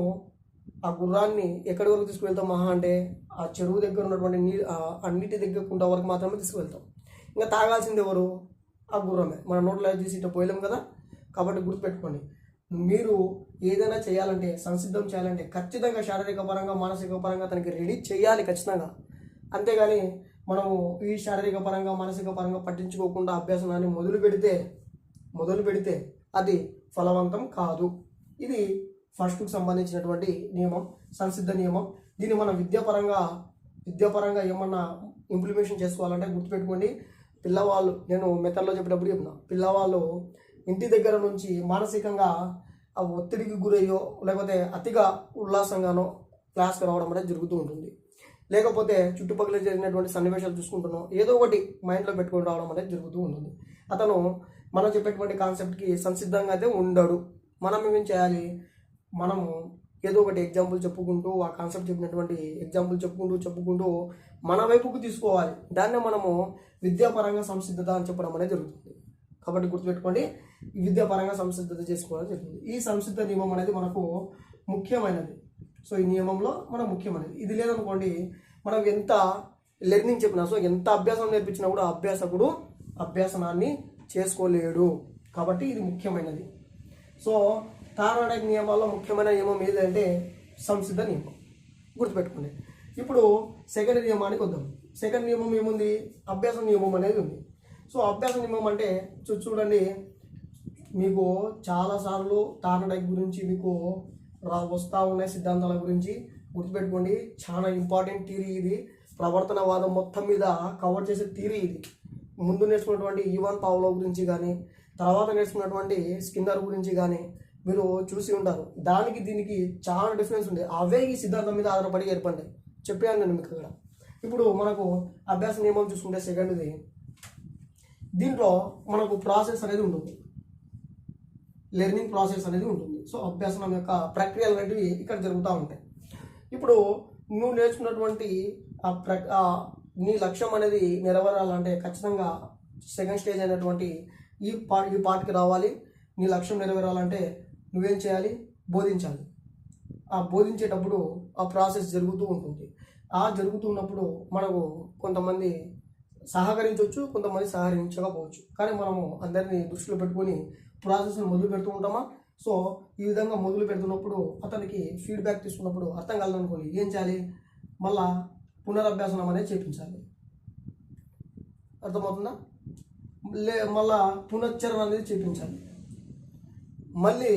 ఆ గుర్రాన్ని ఎక్కడి వరకు తీసుకువెళ్తాం మహా అంటే ఆ చెరువు దగ్గర ఉన్నటువంటి నీళ్ళు అన్నిటి దగ్గర కుంట వరకు మాత్రమే తీసుకువెళ్తాం. ఇంకా తాగాల్సింది ఎవరు, ఆ గుర్రమే. మన నోట్లో తీసి ఇట్లా పోయలేం కదా. కాబట్టి గుర్తుపెట్టుకోండి, మీరు ఏదైనా చేయాలంటే, సంసిద్ధం చేయాలంటే ఖచ్చితంగా శారీరక పరంగా మానసిక పరంగా తనకి రెడీ చేయాలి ఖచ్చితంగా. అంతేగాని మనము ఈ శారీరక పరంగా మానసిక పరంగా పట్టించుకోకుండా అభ్యాసనాన్ని మొదలు పెడితే అది ఫలవంతం కాదు. ఇది ఫస్ట్కు సంబంధించినటువంటి నియమం, సంసిద్ధ నియమం. దీన్ని మనం విద్యాపరంగా ఏమన్నా ఇంప్లిమెంటేషన్ చేసుకోవాలంటే గుర్తుపెట్టుకోండి, పిల్లవాళ్ళు, నేను మెథడ్లో చెప్పేటప్పుడు చెప్తున్నా, పిల్లవాళ్ళు ఇంటి దగ్గర నుంచి మానసికంగా ఆ ఒత్తిడికి గురయ్యో లేకపోతే అతిగా ఉల్లాసంగానో క్లాస్కి రావడం అనేది జరుగుతూ ఉంటుంది. లేకపోతే చుట్టుపక్కల జరిగినటువంటి సన్నివేశాలు చూసుకుంటున్నాం, ఏదో ఒకటి మైండ్లో పెట్టుకొని రావడం అనేది జరుగుతూ ఉంటుంది. అతను మనం చెప్పేటువంటి కాన్సెప్ట్కి సంసిద్ధంగా అయితే ఉండడు. మనం ఏమేం చేయాలి, మనము ఏదో ఒకటి ఎగ్జాంపుల్ చెప్పుకుంటూ, ఆ కాన్సెప్ట్ చెప్పినటువంటి ఎగ్జాంపుల్ చెప్పుకుంటూ మన వైపుకు తీసుకోవాలి. దాన్నే మనము విద్యాపరంగా సంసిద్ధత అని చెప్పడం అనేది జరుగుతుంది. కాబట్టి గుర్తుపెట్టుకోండి, ఈ విద్యాపరంగా సంసిద్ధత చేసుకోవడం జరుగుతుంది. ఈ సంసిద్ధ నియమం అనేది మనకు ముఖ్యమైనది. సో ఈ నియమంలో మనం ముఖ్యమైనది. ఇది లేదనుకోండి, మనం ఎంత లెర్నింగ్ చెప్పినా, సో ఎంత అభ్యాసం నేర్పించినా కూడా అభ్యాసకుడు అభ్యాసనాన్ని చేసుకోలేడు. కాబట్టి ఇది ముఖ్యమైనది. సో థార్మోడైక్ నియమాల్లో ముఖ్యమైన నియమం ఏదంటే సంసిద్ధ నియమం. గుర్తుపెట్టుకోండి. ఇప్పుడు సెకండ్ నియమానికి వద్దాం. సెకండ్ నియమం ఏముంది, అభ్యాస నియమం అనేది ఉంది. సో అభ్యాస నియమం అంటే చూడండి, మీకు చాలాసార్లు థార్మోడైక్ గురించి మీకు వస్తూ ఉన్నాయి, సిద్ధాంతాల గురించి గుర్తుపెట్టుకోండి. చాలా ఇంపార్టెంట్ థియరీ ఇది. ప్రవర్తనవాదం మొత్తం మీద కవర్ చేసే థియరీ ఇది. ముందు నేర్చుకున్నటువంటి ఇవాన్ పావ్లోవ్ గురించి కానీ, తర్వాత నేర్చుకున్నటువంటి స్కిన్నర్ గురించి కానీ మీరు చూసి ఉంటారు. దానికి దీనికి చాలా డిఫరెన్స్ ఉంది. అవే ఈ సిద్ధాంతం మీద ఆధారపడి ఏర్పడ్డాయి. చెప్పాను నేను మీకు ఇక్కడ. ఇప్పుడు మనకు అభ్యాస నియమం చూసుకుంటే సెకండ్ది, దీంట్లో మనకు ప్రాసెస్ అనేది ఉంటుంది, లెర్నింగ్ ప్రాసెస్ అనేది ఉంటుంది. సో అభ్యాసనం యొక్క ప్రక్రియలు అనేవి ఇక్కడ జరుగుతూ ఉంటాయి. ఇప్పుడు నువ్వు నేర్చుకున్నటువంటి నీ లక్ష్యం అనేది నెరవేరాలంటే ఖచ్చితంగా సెకండ్ స్టేజ్ అయినటువంటి ఈ పార్ట్కి రావాలి. నీ లక్ష్యం నెరవేరాలంటే నువ్వేం చేయాలి, బోధించాలి. ఆ బోధించేటప్పుడు ఆ ప్రాసెస్ జరుగుతూ ఉంటుంది. ఆ జరుగుతున్నప్పుడు మనకు కొంతమంది సహకరించవచ్చు, కొంతమంది సహకరించకపోవచ్చు. కానీ మనము అందరినీ దృష్టిలో పెట్టుకొని ప్రాసెస్ని మొదలు పెడుతూ ఉంటామా. సో ఈ విధంగా మొదలు పెడుతున్నప్పుడు అతనికి ఫీడ్బ్యాక్ తీసుకున్నప్పుడు అర్థం కాలేదనుకోండి, ఏం చేయాలి, మళ్ళా పునరభ్యాసనం అనేది చేయించాలి. అర్థమవుతుందా? మళ్ళా పునశ్చరణ అనేది చేయించాలి, మళ్ళీ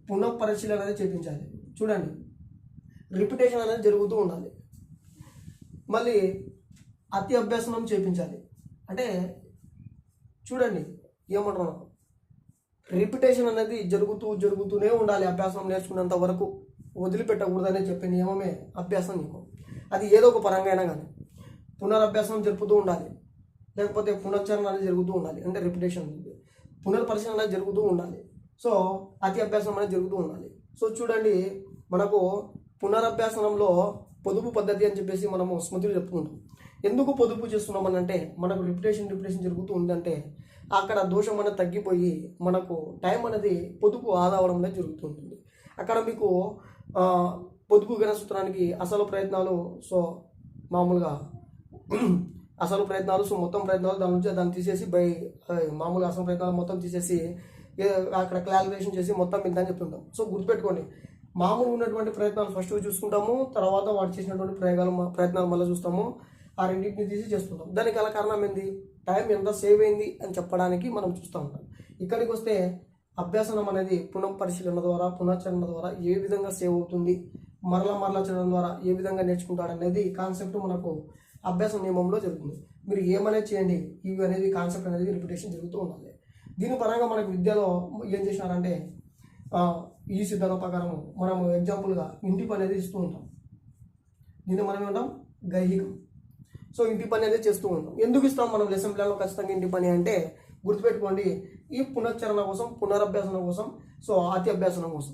పునఃపరిశీలన అనేది చేయించాలి. చూడండి, రిపిటేషన్ అనేది జరుగుతూ ఉండాలి. మళ్ళీ అతి అభ్యాసనం చేయించాలి. అంటే చూడండి ఏమంటున్నాను, రిపిటేషన్ అనేది జరుగుతూనే ఉండాలి. అభ్యాసం నేర్చుకున్నంత వరకు వదిలిపెట్టకూడదనే చెప్పే నియమమే అభ్యాసం నియమం. అది ఏదో ఒక పరంగా అయినా కానీ పునరభ్యాసం జరుపుతూ ఉండాలి, లేకపోతే పునశ్చరణ అనేది జరుగుతూ ఉండాలి. అంటే రిపిటేషన్, పునర్పరిశీలన అనేది జరుగుతూ ఉండాలి. సో అతి అభ్యాసం అనేది జరుగుతూ ఉండాలి. సో చూడండి, మనకు పునరభ్యాసనంలో పొదుపు పద్ధతి అని చెప్పేసి మనము స్మృతిలో చెప్పుకుంటాం. ఎందుకు పొదుపు చేస్తున్నామని అంటే, మనకు రిపిటేషన్ జరుగుతూ ఉందంటే అక్కడ దోషం అనేది తగ్గిపోయి మనకు టైం అనేది పొదుపు ఆదా అవడం అనేది జరుగుతూ ఉంటుంది. అక్కడ మీకు పొదుపు సూత్రానికి అసలు ప్రయత్నాలు, సో మామూలుగా అసలు ప్రయత్నాలు, సో మొత్తం ప్రయత్నాలు దాన్ని తీసేసి మామూలుగా అసలు ప్రయత్నాలు మొత్తం తీసేసి అక్కడ క్యాలిక్యులేషన్ చేసి మొత్తం ఇంత అని చెప్తుంటాం. సో గుర్తుపెట్టుకోండి, మామూలు ఉన్నటువంటి ప్రయత్నాలు ఫస్ట్ చూసుకుంటాము, తర్వాత వాడు చేసినటువంటి ప్రయత్నాలు మళ్ళీ చూస్తాము, ఆ రెండింటిని తీసి చేస్తుంటాం. దానికి గల కారణం ఏంది, టైం ఎంత సేవ్ అయింది అని చెప్పడానికి మనం చూస్తూ ఉంటాం. ఇక్కడికి వస్తే అభ్యాసనం అనేది పునఃపరిశీలన ద్వారా, పునశ్చరణ ద్వారా ఏ విధంగా సేవ్ అవుతుంది, మరలా చదవడం ద్వారా ఏ విధంగా నేర్చుకుంటాడు అనేది కాన్సెప్ట్ మనకు అభ్యాస నియమంలో జరుగుతుంది. మీరు ఏమనేది చేయండి, ఇవి అనేది కాన్సెప్ట్ అనేది రిపిటేషన్ జరుగుతూ ఉండాలి. దీని పరంగా మనకు విద్యలో ఏం చేసినారంటే, ఈ సిద్ధాంతం ప్రకారం మనము ఎగ్జాంపుల్గా ఇంటి పని అనేది ఇస్తూ ఉంటాం. దీన్ని మనం ఏమంటాం, గైహికం. సో ఇంటి పని అనేది చేస్తూ ఉంటాం. ఎందుకు ఇస్తాం మనం లెసన్ ప్లాన్లో ఖచ్చితంగా ఇంటి పని అంటే, గుర్తుపెట్టుకోండి, ఈ పునశ్చరణ కోసం, పునరభ్యాసనం కోసం, సో అతి అభ్యాసనం కోసం.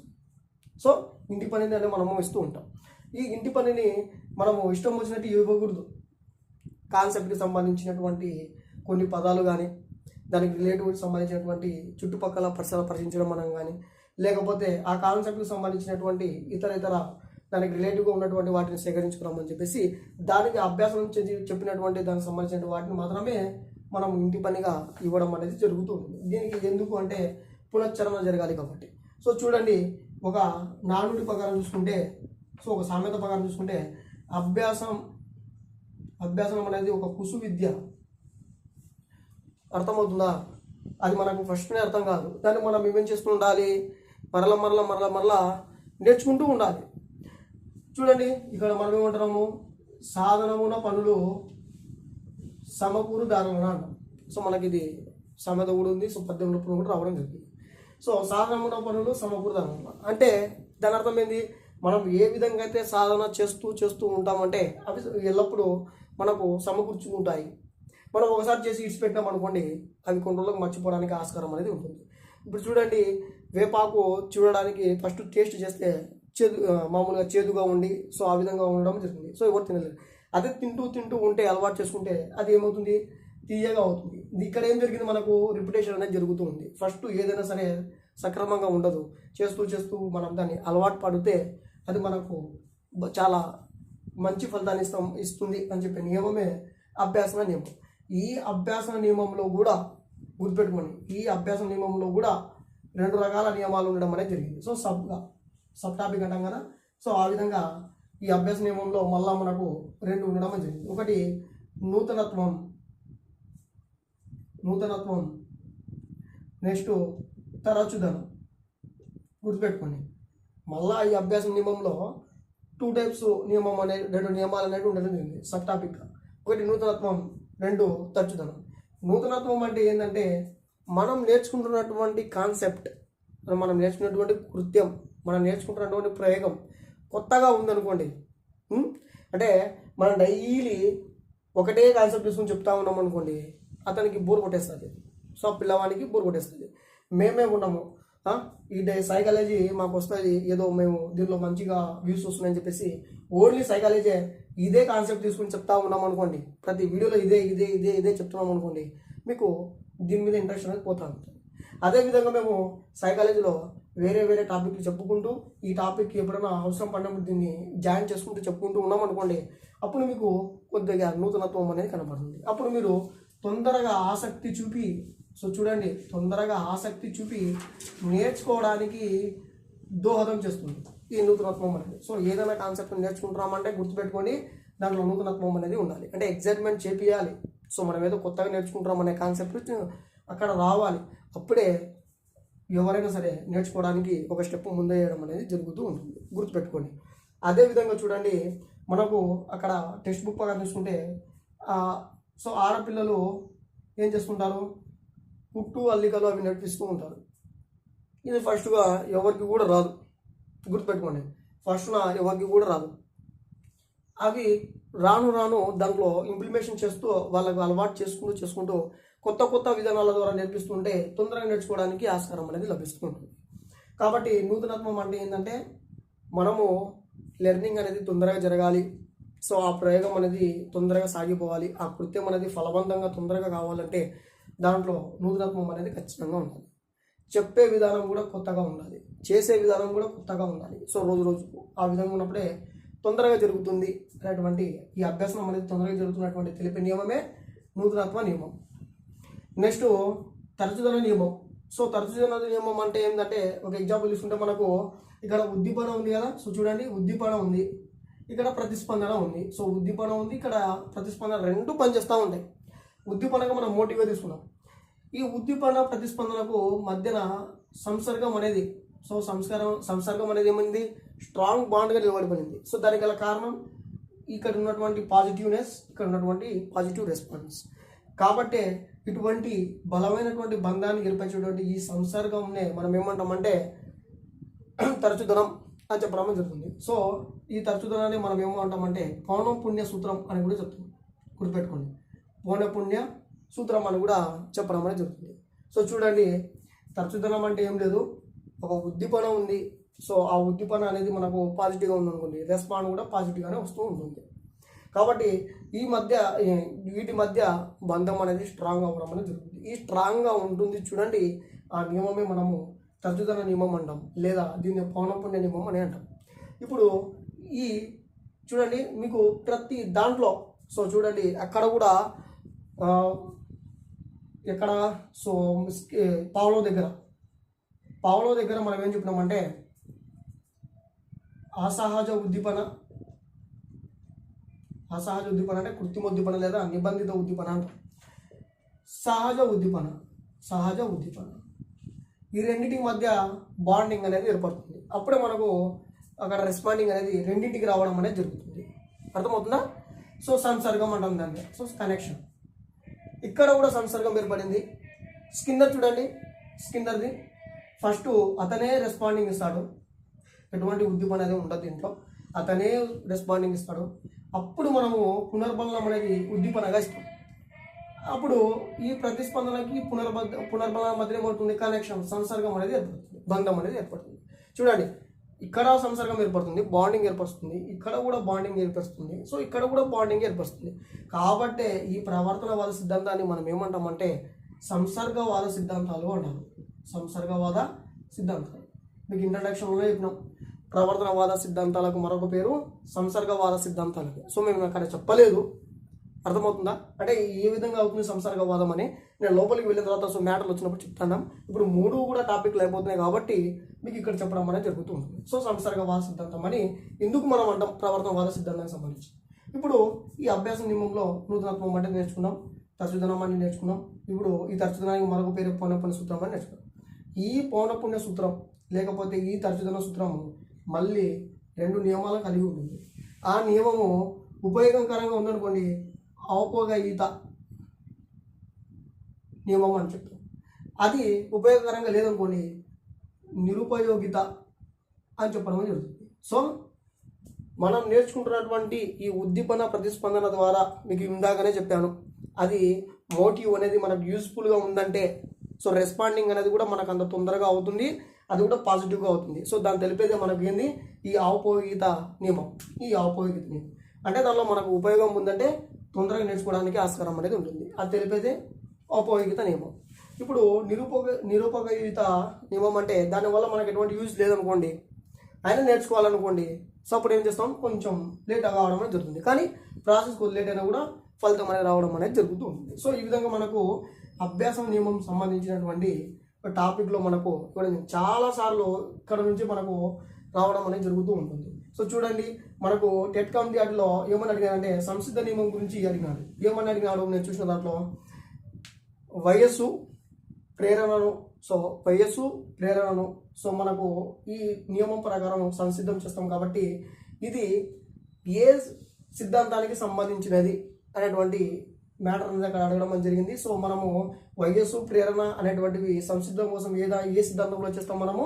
సో ఇంటి పని అనేది మనము ఇస్తూ ఉంటాం. ఈ ఇంటి పనిని మనము ఇష్టం వచ్చినట్టు ఇవ్వకూడదు. కాన్సెప్ట్కి సంబంధించినటువంటి కొన్ని పదాలు కానీ, దానికి రిలేటివ్కి సంబంధించినటువంటి చుట్టుపక్కల పరిసరాలు పరిశీలించడం మనం కానీ, లేకపోతే ఆ కాన్సెప్ట్కి సంబంధించినటువంటి ఇతర దానికి రిలేటివ్గా ఉన్నటువంటి వాటిని సేకరించుకున్నామని చెప్పేసి దానికి అభ్యాసం చెప్పినటువంటి దానికి సంబంధించిన వాటిని మాత్రమే మనం ఇంటి పనిగా ఇవ్వడం అనేది జరుగుతూ ఉంటుంది. దీనికి ఎందుకు అంటే పునశ్చరణ జరగాలి కాబట్టి. సో చూడండి, ఒక నానుడి ప్రకారం చూసుకుంటే, సో ఒక సామెత ప్రకారం చూసుకుంటే, అభ్యాసం అనేది ఒక కుసు విద్య. అర్థమవుతుందా? అది మనకు ఫస్ట్నే అర్థం కాదు. దాన్ని మనం ఏమేం చేస్తూ ఉండాలి, మరలా నేర్చుకుంటూ ఉండాలి. చూడండి, ఇక్కడ మనం ఏమంటున్నాము, సాధనమున పనులు సమకూరు దారుణ అంటాం. సో మనకి ఇది సామెత కూడా ఉంది, సో 18 కూడా రావడం జరిగింది. సో సాధనమున పనులు సమకూరు దారుణ అంటే దాని అర్థం ఏంది, మనం ఏ విధంగా అయితే సాధన చేస్తూ ఉంటామంటే అవి ఎల్లప్పుడూ మనకు సమకూర్చుకుంటాయి. మనం ఒకసారి చేసి ఇడిచిపెట్టాం అనుకోండి, అవి కొన్ని రోజులకు మర్చిపోవడానికి ఆస్కారం అనేది ఉంటుంది. ఇప్పుడు చూడండి, వేపాకు చూడడానికి ఫస్ట్ టేస్ట్ చేస్తే మామూలుగా చేదుగా ఉండి, సో ఆ విధంగా ఉండడం జరుగుతుంది. సో ఎవరు తినలేరు. అదే తింటూ ఉంటే, అలవాటు చేసుకుంటే అది ఏమవుతుంది, తీయగా అవుతుంది. ఇక్కడ ఏం జరిగింది, మనకు రిపిటేషన్ అనేది జరుగుతూ ఉంది. ఫస్ట్ ఏదైనా సరే సక్రమంగా ఉండదు. చేస్తూ మనం దాన్ని అలవాటు పడితే అది మనకు చాలా మంచి ఫలితాన్ని ఇస్తుంది అని చెప్పే నియమమే అభ్యాసన నియమం. ఈ అభ్యాసన నియమంలో కూడా గుర్తుపెట్టుకోండి, ఈ అభ్యాస నియమంలో కూడా 2 రకాల నియమాలు ఉండడం అనేది జరిగింది. సో సబ్ టాపిక్ అంటాం కదా. సో ఆ విధంగా ఈ అభ్యాస నియమంలో మళ్ళా మనకు 2 ఉండడం అని జరిగింది. ఒకటి నూతనత్వం, నెక్స్ట్ తరచుదనం. గుర్తుపెట్టుకోండి, మళ్ళా ఈ అభ్యాస నియమంలో 2 టైప్స్ నియమం అనే 2 నియమాలు అనేవి ఉండడం జరిగింది సబ్ టాపిక్. ఒకటి నూతనత్వం, 2 తరచుదనం. నూతనత్వం అంటే ఏంటంటే, మనం నేర్చుకుంటున్నటువంటి కాన్సెప్ట్, మనం నేర్చుకున్నటువంటి కృత్యం, మనం నేర్చుకుంటున్నటువంటి ప్రయోగం కొత్తగా ఉందనుకోండి. అంటే మనం డైలీ ఒకటే కాన్సెప్ట్ తీసుకుని చెప్తా ఉన్నాం అనుకోండి, అతనికి బోర్ కొట్టేస్తుంది. సో పిల్లవానికి బోర్ కొట్టేస్తుంది. మేమే ఉన్నాము, ఈ సైకాలజీ మాకు వస్తుంది, ఏదో మేము దీనిలో మంచిగా వ్యూస్ వస్తున్నాయని చెప్పేసి ఓన్లీ సైకాలజీ ఇదే కాన్సెప్ట్ తీసుకుని చెప్తా ఉన్నాం అనుకోండి, ప్రతి వీడియోలో ఇదే చెప్తున్నాం అనుకోండి, మీకు దీని మీద ఇంట్రెస్ట్ అనేది పోతా ఉంటుంది. అదేవిధంగా మేము సైకాలజీలో వేరే వేరే టాపిక్లు చెప్పుకుంటూ ఈ టాపిక్ ఎప్పుడైనా అవసరం పడినప్పుడు దీన్ని జాయిన్ చేసుకుంటూ చెప్పుకుంటూ ఉన్నాం అనుకోండి, అప్పుడు మీకు కొద్దిగా నూతనత్వం అనేది కనపడుతుంది. అప్పుడు మీరు తొందరగా ఆసక్తి చూపి, సో చూడండి, తొందరగా ఆసక్తి చూపి నేర్చుకోవడానికి దోహదం చేస్తుంది ఈ నూతనత్వం అనేది. సో ఏదైనా కాన్సెప్ట్ నేర్చుకుంటున్నామంటే గుర్తుపెట్టుకోండి, దాంట్లో నూతనత్వం అనేది ఉండాలి. అంటే ఎగ్జైట్మెంట్ చేపియాలి. సో మనం ఏదో కొత్తగా నేర్చుకుంటున్నాం అనే కాన్సెప్ట్ అక్కడ రావాలి. అప్పుడే ఎవరైనా సరే నేర్చుకోవడానికి ఒక స్టెప్ ముందే వేయడం అనేది జరుగుతూ ఉంటుంది, గుర్తుపెట్టుకోండి. అదేవిధంగా చూడండి, మనకు అక్కడ టెక్స్ట్ బుక్ పక్కన చూసుకుంటే సో ఆడపిల్లలు ఏం చేస్తుంటారు, కుట్టు అల్లికలు అవి నేర్పిస్తూ ఉంటారు. ఇది ఫస్ట్గా ఎవరికి కూడా రాదు, గుర్తుపెట్టుకోండి. ఫస్ట్న ఎవరికి కూడా రాదు. అవి రాను రాను దాంట్లో ఇంప్లిమెంటేషన్ చేస్తూ వాళ్ళకు అలవాటు చేసుకుంటూ కొత్త కొత్త విధానాల ద్వారా నేర్పిస్తుంటే తొందరగా నేర్చుకోవడానికి ఆస్కారం అనేది లభిస్తూ ఉంటుంది. కాబట్టి నూతనత్వం అంటే ఏంటంటే మనము లెర్నింగ్ అనేది తొందరగా జరగాలి. సో ఆ ప్రయోగం అనేది తొందరగా సాగిపోవాలి, ఆ కృత్యం అనేది ఫలవంతంగా తొందరగా కావాలంటే దాంట్లో నూతనత్వం అనేది ఖచ్చితంగా ఉండాలి. చెప్పే విధానం కూడా కొత్తగా ఉండాలి, చేసే విధానం కూడా కొత్తగా ఉండాలి. సో రోజు రోజుకు ఆ విధంగా ఉన్నప్పుడే తొందరగా జరుగుతుంది అనేటువంటి ఈ అభ్యాసం అనేది తొందరగా జరుగుతున్నటువంటి తెలిపే నియమమే నూతనత్వ నియమం. నెక్స్ట్ తరచుదన నియమం. సో తరచుదన నియమం అంటే ఏంటంటే, ఒక ఎగ్జాంపుల్ తీసుకుంటే మనకు ఇక్కడ ఉద్దీపన ఉంది కదా. సో చూడండి, ఉద్దీపన ఉంది, ఇక్కడ ప్రతిస్పందన ఉంది. సో ఉద్దీపన ఉంది, ఇక్కడ ప్రతిస్పందన, రెండు పనిచేస్తూ ఉంటాయి. ఉద్దీపనగా మనం మోటివ్గా తీసుకున్నాం. ఈ ఉద్దీపన ప్రతిస్పందనకు మధ్యన సంసర్గం అనేది, సో సంసర్గం అనేది ఏమైంది, స్ట్రాంగ్ బాండ్గా నిలబడిపోయింది. సో దానికి గల కారణం ఇక్కడ ఉన్నటువంటి పాజిటివ్నెస్, ఇక్కడ ఉన్నటువంటి పాజిటివ్ రెస్పాన్స్. కాబట్టి ఇటువంటి బలమైనటువంటి బంధాన్ని ఏర్పరిచేటువంటి ఈ సంసర్గంనే మనం ఏమంటామంటే తరచుదనం అని చెప్పడం జరుగుతుంది. సో ఈ తరచుదనాన్ని మనం ఏమంటామంటే పౌనఃపున్య సూత్రం అని కూడా చెప్తాం, గుర్తుపెట్టుకోండి. పౌనఃపున్య సూత్రం అని కూడా చెప్పడం అనేది జరుగుతుంది. సో చూడండి, తరచుదనం అంటే ఏం లేదు, ఒక ఉద్దీపన ఉంది. సో ఆ ఉద్దీపన అనేది మనకు పాజిటివ్గా ఉందనుకోండి, రెస్పాండ్ కూడా పాజిటివ్గానే వస్తూ ఉంటుంది. కాబట్టి వీటి మధ్య బంధం అనేది స్ట్రాంగ్ అవ్వడం అనేది జరుగుతుంది. ఈ స్ట్రాంగ్గా ఉంటుంది చూడండి, ఆ నియమమే మనము తరచుదన నియమం అంటాం, లేదా దీన్ని పౌనఃపున్య నియమం అని అంటాం. ఇప్పుడు ఈ చూడండి, మీకు ప్రతి దాంట్లో, సో చూడండి అక్కడ కూడా ఎక్కడ, సో పావలో దగ్గర మనం ఏం చెప్పినామంటే అసహజ ఉద్దీపన అంటే కృత్రిమ ఉద్దీపన లేదా నిబంధిత ఉద్దీపన అంటాం. సహజ ఉద్దీపన ఈ రెండింటి మధ్య బాండింగ్ అనేది ఏర్పడుతుంది. అప్పుడే మనకు అక్కడ రెస్పాండింగ్ అనేది రెండింటికి రావడం అనేది జరుగుతుంది. అర్థమవుతుందా? సో సంసర్గం అంటాం దాన్ని. సో కనెక్షన్, ఇక్కడ కూడా సంసర్గం ఏర్పడింది. స్కిన్నర్ చూడండి, స్కిన్నర్ది ఫస్ట్ అతనే రెస్పాండింగ్ ఇస్తాడు, ఎటువంటి ఉద్దీపన అనేది ఉండదు దీంట్లో, అతనే రెస్పాండింగ్ ఇస్తాడు. అప్పుడు మనము పునర్బలం అనేది ఉద్దీపనగా ఇస్తాం. అప్పుడు ఈ ప్రతిస్పందనకి పునర్బలం మధ్య ఏమవుతుంది, కనెక్షన్, సంసర్గం అనేది ఏర్పడుతుంది, బంధం అనేది ఏర్పడుతుంది. చూడండి, ఇక్కడ సంసర్గం ఏర్పడుతుంది, బాండింగ్ ఏర్పరుస్తుంది, ఇక్కడ కూడా బాండింగ్ ఏర్పరుస్తుంది, సో ఇక్కడ కూడా బాండింగ్ ఏర్పరుస్తుంది. కాబట్టి ఈ ప్రవర్తనవాద సిద్ధాంతాన్ని మనం ఏమంటామంటే సంసర్గవాద సిద్ధాంతాలు అంటారు. సంసర్గవాద సిద్ధాంతాలు మీకు ఇంట్రడక్షన్లో చెప్పినాం. ప్రవర్తనవాద సిద్ధాంతాలకు మరొక పేరు సంసర్గవాద సిద్ధాంతాలకు. సో మేము అక్కడ చెప్పలేదు, అర్థమవుతుందా? అంటే ఏ విధంగా అవుతుంది సంసర్గవాదం అని నేను లోపలికి వెళ్ళిన తర్వాత సో మ్యాటర్లు వచ్చినప్పుడు చెప్తాను. ఇప్పుడు మూడు కూడా టాపిక్లు అయిపోతున్నాయి కాబట్టి మీకు ఇక్కడ చెప్పడం అనేది జరుగుతూ ఉంటుంది. సో సంసర్గవాద సిద్ధాంతం అని ఎందుకు మనం అంటాం ప్రవర్తనవాద సిద్ధాంతానికి సంబంధించి. ఇప్పుడు ఈ అభ్యాస నియమంలో నూతనత్వం అంటే నేర్చుకున్నాం, తరచుదనం అని నేర్చుకున్నాం. ఇప్పుడు ఈ తరచుదనానికి మరొక పేరు పౌనఃపున్య సూత్రం అని నేర్చుకున్నాం. ఈ పౌనఃపున్య సూత్రం లేకపోతే ఈ తరచుదన సూత్రము మళ్ళీ రెండు నియమాలను కలిగి ఉంటుంది. ఆ నియమము ఉపయోగకరంగా ఉందనుకోండి, ఔపయోగిత నియమం అని చెప్తాం. అది ఉపయోగకరంగా లేదనుకోండి, నిరుపయోగిత అని చెప్పడం జరుగుతుంది. సో మనం నేర్చుకుంటున్నటువంటి ఈ ఉద్దీపన ప్రతిస్పందన ద్వారా మీకు ఇందాకనే చెప్పాను, అది మోటివ్ అనేది మనకు యూస్ఫుల్గా ఉందంటే సో రెస్పాండింగ్ అనేది కూడా మనకు అంత తొందరగా అవుతుంది, అది కూడా పాజిటివ్గా అవుతుంది. సో దాన్ని తెలిపేదే మనకి ఏంది, ఈ ఔపయోగిత నియమం. ఈ ఔపయోగిత నియమం అంటే దానిలో మనకు ఉపయోగం ఉందంటే తొందరగా నేర్చుకోవడానికి ఆస్కారం అనేది ఉంటుంది, అది తెలిపేదే ఔపయోగిత నియమం. ఇప్పుడు నిరూపకయుత నియమం అంటే దానివల్ల మనకు ఎటువంటి యూజ్ లేదనుకోండి, అయినా నేర్చుకోవాలనుకోండి, సో అప్పుడు ఏం చేస్తాం, కొంచెం లేట్ కావడం అనేది జరుగుతుంది. కానీ ప్రాసెస్ కొద్ది లేట్ అయినా కూడా ఫలితం అనేది రావడం అనేది జరుగుతూ ఉంటుంది. సో ఈ విధంగా మనకు అభ్యాసం నియమం సంబంధించినటువంటి టాపిక్లో మనకు చాలాసార్లు ఇక్కడ నుంచి మనకు రావడం అనేది జరుగుతూ ఉంటుంది. సో చూడండి, మనకు టెట్ కమిటీ వాటిలో ఏమని అడిగాడంటే సంసిద్ధ నియమం గురించి అడిగినాడు. ఏమని అడిగినాడు నేను చూసిన దాంట్లో వయస్సు ప్రేరణను, సో మనకు ఈ నియమం ప్రకారం సంసిద్ధం చేస్తాం కాబట్టి ఇది ఏ సిద్ధాంతానికి సంబంధించినది అనేటువంటి మ్యాటర్ అనేది అక్కడ అడగడం జరిగింది. సో మనము వయస్సు ప్రేరణ అనేటువంటివి సంసిద్ధం కోసం ఏ సిద్ధాంతంలో చేస్తాం, మనము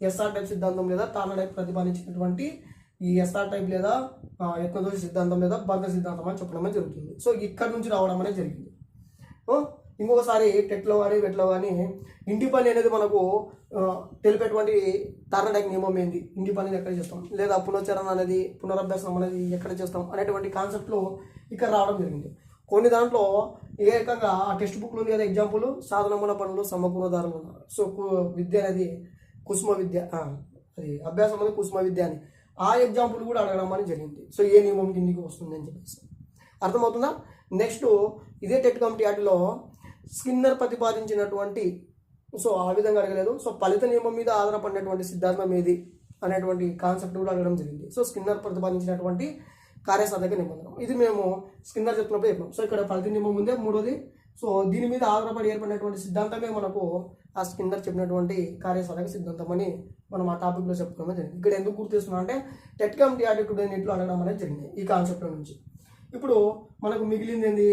ఎస్ఆర్ టైప్ సిద్ధాంతం లేదా టార్నడైక్ ప్రతిపాదించినటువంటి ఈ ఎస్ఆర్ టైప్ లేదా యత్నదోష సిద్ధాంతం లేదా బంధ సిద్ధాంతం అని చెప్పడం అనేది జరుగుతుంది. సో ఇక్కడ నుంచి రావడం అనేది జరిగింది. ఇంకొకసారి టెట్లో కానీ వెట్లో కానీ ఇంటి పని అనేది మనకు తెలిపేటువంటి టార్నడైక్ నియమం ఏంది, ఇంటి పని ఎక్కడ చేస్తాం, లేదా పునశ్చరణ అనేది పునరభ్యాసం అనేది ఎక్కడ చేస్తాం అనేటువంటి కాన్సెప్ట్లో ఇక్కడ రావడం జరిగింది. కొన్ని దాంట్లో ఏకంగా ఆ టెక్స్ట్ బుక్లో ఉంది కదా ఎగ్జాంపుల్, సాధనముల పనులు సమకూలదారులు. సో విద్య అనేది కుసుమ విద్య, అది అభ్యాసం అనేది కుసుమ విద్య అని ఆ ఎగ్జాంపుల్ కూడా అడగడం అనేది జరిగింది. సో ఏ నియమం కిందికి వస్తుంది అని చెప్పేసి అర్థమవుతుందా. నెక్స్ట్ ఇదే టెట్ కమిటీ వాటిలో స్కిన్నర్ ప్రతిపాదించినటువంటి, సో ఆ విధంగా అడగలేదు, సో ఫలిత నియమం మీద ఆధారపడినటువంటి సిద్ధాంతం ఏది అనేటువంటి కాన్సెప్ట్ కూడా అడగడం జరిగింది. సో స్కిన్నర్ ప్రతిపాదించినటువంటి కార్యసాధక నిబంధన, ఇది మేము స్కిన్నర్ చెప్పినప్పుడు చెప్పాం. సో ఇక్కడ ఫలిత నియమం ఉందే మూడోది. సో దీని మీద ఆధారపడి ఏర్పడినటువంటి సిద్ధాంతమే మనకు ఆ స్కిన్నర్ చెప్పినటువంటి కార్యసాధక సిద్ధాంతం అని మనం ఆ టాపిక్లో చెప్పుకోవడం జరిగింది. ఇక్కడ ఎందుకు గుర్తిస్తున్నాం అంటే టెట్ కమిటీ యాటిట్యూడ్ నీటిలో అడగడం అనేది జరిగింది ఈ కాన్సెప్ట్ నుంచి. ఇప్పుడు మనకు మిగిలింది ఏంది,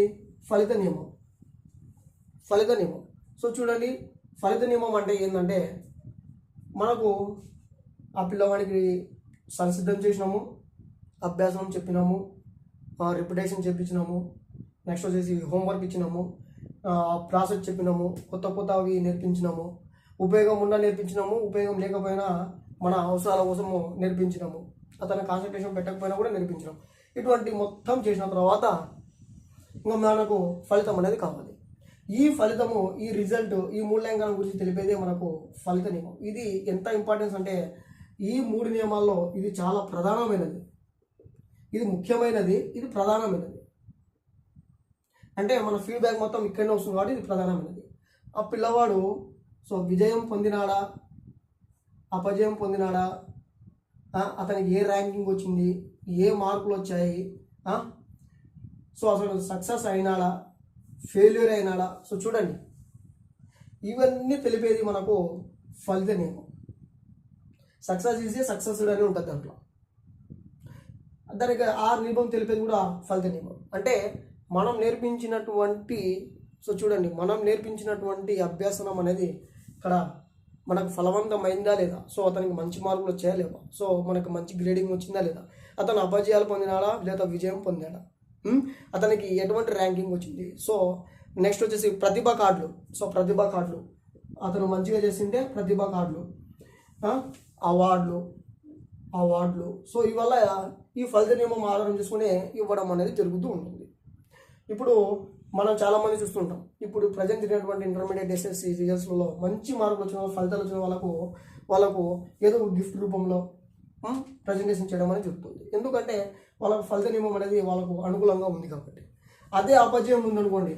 ఫలిత నియమం. సో చూడండి, ఫలిత నియమం అంటే ఏంటంటే మనకు ఆ పిల్లవాడికి సంసిద్ధం చేసినాము, అభ్యాసం చెప్పినాము, రిపిటేషన్ చెప్పించినాము, నెక్స్ట్ వచ్చేసి హోంవర్క్ ఇచ్చినాము, ప్రాసెస్ చెప్పినాము, కొత్తవి నేర్పించినాము, ఉపయోగం ఉన్నా నేర్పించినాము, ఉపయోగం లేకపోయినా మన అవసరాల కోసము నేర్పించినాము, అతను కాన్సన్ట్రేషన్ పెట్టకపోయినా కూడా నేర్పించినాము. ఇటువంటి మొత్తం చేసిన తర్వాత ఇంకా మనకు ఫలితం అనేది కావాలి. ఈ ఫలితము, ఈ రిజల్ట్, ఈ మూల్యాంకనం గురించి తెలిపేదే మనకు ఫలిత నియమం. ఇది ఎంత ఇంపార్టెన్స్ అంటే ఈ 3 నియమాల్లో ఇది చాలా ప్రధానమైనది, ఇది ముఖ్యమైనది, ఇది ప్రధానమైనది. అంటే మన ఫీడ్బ్యాక్ మొత్తం ఇక్కడనే వస్తుంది కాబట్టి ఇది ప్రధానమైనది. ఆ పిల్లవాడు సో విజయం పొందినాడా, అపజయం పొందినాడా, అతనికి ఏ ర్యాంకింగ్ వచ్చింది, ఏ మార్కులు వచ్చాయి, సో అసలు సక్సెస్ అయినాడా, ఫెయిల్యూర్ అయినాడా. సో చూడండి, ఇవన్నీ తెలిపేది మనకు ఫలిత నియమం. సక్సెస్ ఈజ్ ఏ సక్సెస్డ్ అని ఉంటుంది దాంట్లో. దానికి ఆ నియమం తెలిపేది కూడా ఫలిత నియమం. అంటే మనం నేర్పించినటువంటి, సో చూడండి, మనం నేర్పించినటువంటి అభ్యాసనం అనేది ఇక్కడ మనకు ఫలవంతమైందా లేదా, సో అతనికి మంచి మార్కులు వచ్చాయా లేదా, సో మనకు మంచి గ్రేడింగ్ వచ్చిందా లేదా, అతను అపజయాలు పొందినాడా లేదా విజయం పొందాడా, అతనికి ఎటువంటి ర్యాంకింగ్ వచ్చింది. సో నెక్స్ట్ వచ్చేసి ప్రతిభా కార్డులు. సో ప్రతిభా కార్డులు, అతను మంచిగా చేసింటే ప్రతిభా కార్డులు, అవార్డులు. సో ఇవల్ల ఈ ఫలిత నియమం ఆధారం చేసుకునే ఇవ్వడం అనేది జరుగుతూ ఉంటుంది. ఇప్పుడు మనం చాలామంది చూస్తుంటాం, ఇప్పుడు ప్రజెంట్ జరిగినటువంటి ఇంటర్మీడియట్ ఎస్ఎస్సి రిజల్ట్స్లలో మంచి మార్కులు వచ్చిన ఫలితాలు వచ్చిన వాళ్ళకు ఏదో గిఫ్ట్ రూపంలో ప్రజెంటేషన్ చేయడం అనేది జరుగుతుంది. ఎందుకంటే వాళ్ళకు ఫలిత నియమం అనేది వాళ్ళకు అనుకూలంగా ఉంది కాబట్టి. అదే అపజయం ఉందనుకోండి,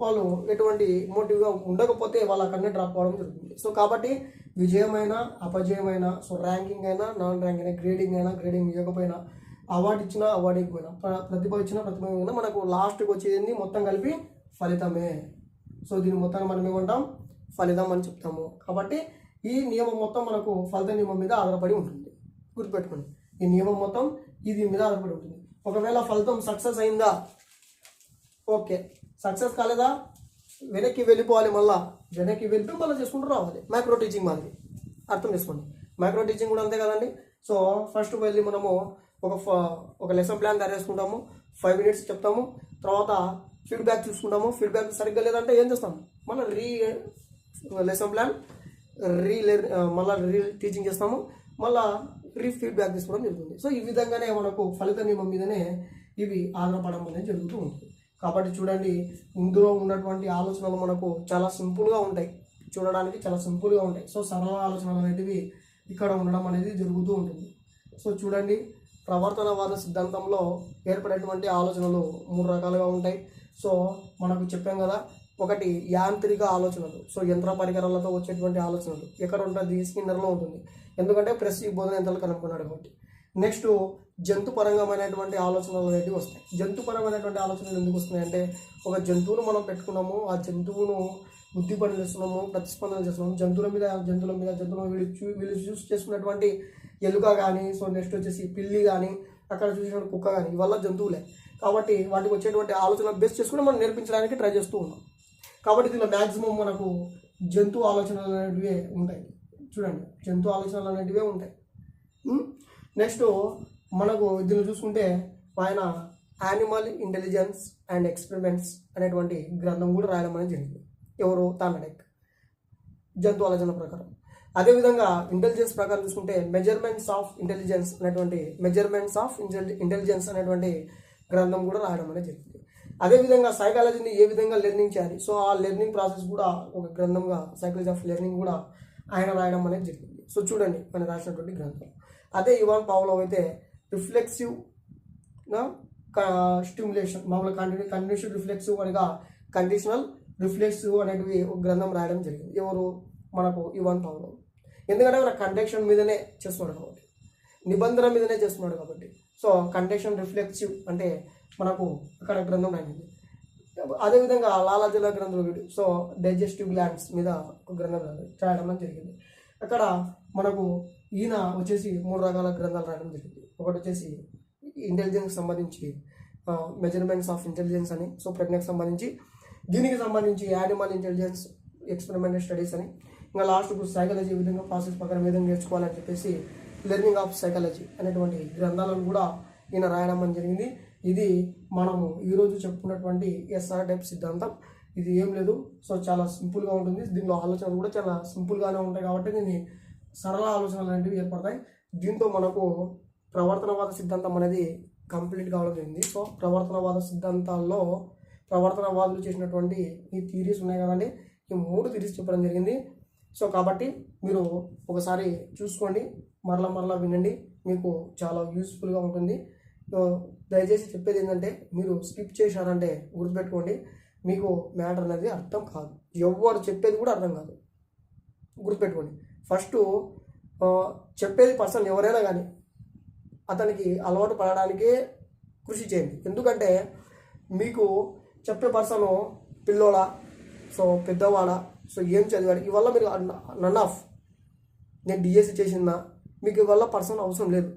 వాళ్ళు ఎటువంటి మోటివ్గా ఉండకపోతే వాళ్ళు అక్కడనే డ్రాప్ అవ్వడం జరుగుతుంది. సో కాబట్టి విజయమైనా అపజయమైనా, సో ర్యాంకింగ్ అయినా నాన్ ర్యాంకింగ్ అయినా, గ్రేడింగ్ ఇవ్వకపోయినా, అవార్డు ఇచ్చినా అవార్డు ఇవ్వకపోయినా, ప్రతిభ ఇచ్చినా ప్రతిభ ఇవ్వకపోయినా మనకు లాస్ట్కి వచ్చేది మొత్తం కలిపి ఫలితమే. సో దీని మొత్తాన్ని మనం ఏమంటాం, ఫలితం అని చెప్తాము. కాబట్టి ఈ నియమం మొత్తం మనకు ఫలిత నియమం మీద ఆధారపడి ఉంటుంది. గుర్తుపెట్టుకోండి, ఈ నియమం మొత్తం ఇది మీద ఆధారపడి ఉంటుంది. ఒకవేళ ఫలితం సక్సెస్ అయిందా, ఓకే. సక్సెస్ కాలేదా, వెనక్కి వెళ్ళిపోవాలి, వెనక్కి వెళ్ళిపోయి మళ్ళీ చేసుకుంటూ రావాలి. మైక్రో టీచింగ్ మాదిరి అర్థం చేసుకోండి. మైక్రో టీచింగ్ కూడా అంతే కదండి. సో ఫస్ట్ వెళ్ళి మనము ఒక లెసన్ ప్లాన్ తయారు చేసుకుంటాము, 5 minutes చెప్తాము, తర్వాత ఫీడ్బ్యాక్ చూసుకుంటాము. ఫీడ్బ్యాక్ సరిగ్గా లేదంటే ఏం చేస్తాము, మళ్ళీ లెసన్ ప్లాన్ మళ్ళీ టీచింగ్ చేస్తాము, మళ్ళీ ఫీడ్బ్యాక్ తీసుకోవడం జరుగుతుంది. సో ఈ విధంగానే మనకు ఫలిత నియమం మీదనే ఇవి ఆధారపడడం అనేది జరుగుతూ ఉంటుంది. కాబట్టి చూడండి, ఇందులో ఉన్నటువంటి ఆలోచనలు మనకు చాలా సింపుల్గా ఉంటాయి, చూడడానికి చాలా సింపుల్గా ఉంటాయి. సో సరళ ఆలోచనలు అనేటివి ఇక్కడ ఉండడం అనేది జరుగుతూ ఉంటుంది. సో చూడండి, ప్రవర్తనవాద సిద్ధాంతంలో ఏర్పడేటువంటి ఆలోచనలు 3 రకాలుగా ఉంటాయి. సో మనకు చెప్పాం కదా, ఒకటి యాంత్రిక ఆలోచనలు, సో యంత్ర పరికరాలతో వచ్చేటువంటి ఆలోచనలు ఎక్కడ ఉంటుంది, స్కిన్నర్లో ఉంటుంది, ఎందుకంటే ప్రెస్ ఈ బోధన యంత్రాలు కనుక్కున్నాడు కాబట్టి. నెక్స్ట్ జంతుపరంగమైనటువంటి ఆలోచనలు అనేవి వస్తాయి. జంతుపరమైనటువంటి ఆలోచనలు ఎందుకు వస్తున్నాయి అంటే, ఒక జంతువును మనం పెట్టుకున్నాము, ఆ జంతువును బుద్ధి పని చేస్తున్నాము, ప్రతిస్పందన చేస్తున్నాము, జంతువుల వీళ్ళు చూస్ చేసుకున్నటువంటి ఎలుక కానీ, సో నెక్స్ట్ వచ్చేసి పిల్లి కానీ, అక్కడ చూసిన కుక్క కానీ, ఇవల్ల జంతువులే కాబట్టి వాటికి వచ్చేటువంటి ఆలోచన బేస్ చేసుకుని మనం నేర్పించడానికి ట్రై చేస్తూ ఉన్నాం. కాబట్టి దీనిలో మ్యాక్సిమం మనకు జంతు ఆలోచనలు అనేటివే ఉంటాయి. చూడండి, జంతు ఆలోచనలు అనేటివే ఉంటాయి. నెక్స్ట్ మనకు దీన్ని చూసుకుంటే ఆయన యానిమల్ ఇంటెలిజెన్స్ అండ్ ఎక్స్పెరిమెంట్స్ అనేటువంటి గ్రంథం కూడా రాయడం అనేది జరిగింది. ఎవరు? థార్నడైక్, జంతు ఆలోచన ప్రకారం. అదేవిధంగా ఇంటెలిజెన్స్ ప్రకారం చూసుకుంటే మెజర్మెంట్స్ ఆఫ్ ఇంటెలిజెన్స్ అనేటువంటి గ్రంథం కూడా రాయడం అనేది జరిగింది. అదేవిధంగా సైకాలజీని ఏ విధంగా లెర్నింగ్ చేయాలి, సో ఆ లెర్నింగ్ ప్రాసెస్ కూడా ఒక గ్రంథంగా సైకాలజీ ఆఫ్ లెర్నింగ్ కూడా ఆయన రాయడం అనేది జరిగింది. సో చూడండి, ఆయన రాసినటువంటి గ్రంథం. అదే ఇవాన్ పావ్లోవ్ అయితే రిఫ్లెక్సివ్ స్టిమ్యులేషన్, మామూలుగా కంటిన్యూషన్ రిఫ్లెక్సివ్ అనగా కండిషనల్ రిఫ్లెక్సివ్ అనేటివి ఒక గ్రంథం రాయడం జరిగింది. ఎవరు? మనకు ఇవాన్ పావ్లోవ్. ఎందుకంటే మన కండక్షన్ మీదనే చేస్తున్నాడు కాబట్టి, నిబంధన మీదనే చేస్తున్నాడు కాబట్టి. సో కండక్షన్ రిఫ్లెక్సివ్ అంటే మనకు అక్కడ గ్రంథం రాయింది. అదేవిధంగా లాలాజల గ్రంథం వీడు, సో డైజెస్టివ్ గ్లాండ్స్ మీద ఒక గ్రంథం రాయడం జరిగింది. అక్కడ మనకు ఈయన వచ్చేసి 3 రకాల గ్రంథాలు రాయడం జరిగింది. ఒకటి వచ్చేసి ఇంటెలిజెన్స్ సంబంధించి మెజర్మెంట్స్ ఆఫ్ ఇంటెలిజెన్స్ అని, సో ప్రజ్ఞకు సంబంధించి, దీనికి సంబంధించి యానిమల్ ఇంటెలిజెన్స్ ఎక్స్పెరిమెంటల్ స్టడీస్ అని, ఇంకా లాస్ట్కు సైకాలజీ విధంగా ప్రాసెస్ ప్రకారం విధంగా నేర్చుకోవాలని చెప్పేసి లెర్నింగ్ ఆఫ్ సైకాలజీ అనేటువంటి గ్రంథాలను కూడా ఈయన రాయడం అని జరిగింది. ఇది మనము ఈరోజు చెప్పుకున్నటువంటి ఎస్ఆర్ టైప్ సిద్ధాంతం. ఇది ఏం లేదు, సో చాలా సింపుల్గా ఉంటుంది. దీనిలో ఆలోచనలు కూడా చాలా సింపుల్గానే ఉంటాయి కాబట్టి దీన్ని సరళ ఆలోచనలు అనేవి ఏర్పడతాయి. దీంతో మనకు ప్రవర్తనవాద సిద్ధాంతం అనేది కంప్లీట్ కావడం జరిగింది. సో ప్రవర్తనవాద సిద్ధాంతాల్లో ప్రవర్తనవాదులు చేసినటువంటి ఈ థియరీస్ ఉన్నాయి కదండి, ఈ 3 థియరీస్ చెప్పడం జరిగింది. సో కాబట్టి మీరు ఒకసారి చూసుకోండి, మరలా వినండి, మీకు చాలా యూస్ఫుల్గా ఉంటుంది. దయచేసి చెప్పేది ఏంటంటే, మీరు స్కిప్ చేశారంటే గుర్తుపెట్టుకోండి, మీకు మ్యాటర్ అనేది అర్థం కాదు, ఎవరు చెప్పేది కూడా అర్థం కాదు. గుర్తుపెట్టుకోండి, ఫస్ట్ చెప్పేది పర్సన్ ఎవరైనా కానీ అతనికి అలవాటు పడడానికే కృషి చేయండి. ఎందుకంటే మీకు చెప్పే పర్సను పిల్లోడా, సో పెద్దవాడా, సో ఏం చదివాడు, ఇవల్ల మీరు నన్ ఆఫ్ నేను డిఎస్సి చేసిందా, మీకు ఇవల్ల పర్సన్ అవసరం లేదు.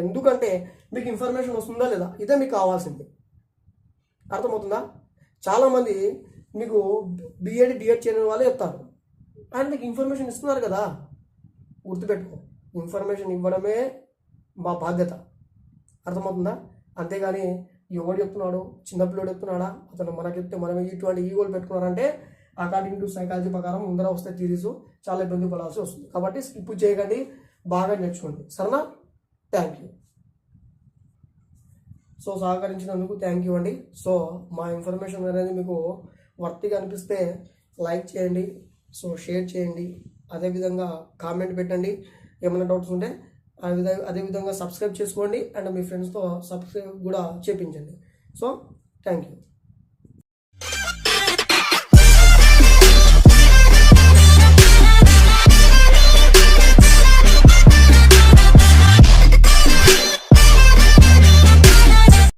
ఎందుకంటే మీకు ఇన్ఫర్మేషన్ వస్తుందా లేదా, ఇదే మీకు కావాల్సింది. అర్థమవుతుందా? చాలామంది మీకు బిఎడ్ డిఎడ్ చేయని వాళ్ళే చెప్తారు, ఆయన మీకు ఇన్ఫర్మేషన్ ఇస్తున్నారు కదా. గుర్తుపెట్టుకో, ఇన్ఫర్మేషన్ ఇవ్వడమే మా బాధ్యత. అర్థమవుతుందా? అంతేగాని ఎవడు చెప్తున్నాడు, చిన్నపిల్లడు చెప్తున్నాడా, అతను మనకి చెప్తే మనం ఇటువంటి ఈగోలు పెట్టుకున్నారంటే అకార్డింగ్ టు సైకాలజీ ప్రకారం ముందర వస్తే థియరీస్ చాలా ఇబ్బంది పడాల్సి వస్తుంది. కాబట్టి స్కిప్ చేయకండి, బాగా నేర్చుకోండి. సరేనా? Thank you. సో సహకరించినందుకు థ్యాంక్ యూ అండి. సో మా ఇన్ఫర్మేషన్ అనేది మీకు వర్తిగా అనిపిస్తే లైక్ చేయండి, సో షేర్ చేయండి, అదేవిధంగా కామెంట్ పెట్టండి, ఏమైనా డౌట్స్ ఉంటే అదేవిధంగా సబ్స్క్రైబ్ చేసుకోండి అండ్ మీ ఫ్రెండ్స్తో సబ్స్క్రైబ్ కూడా చేయించండి. So thank you.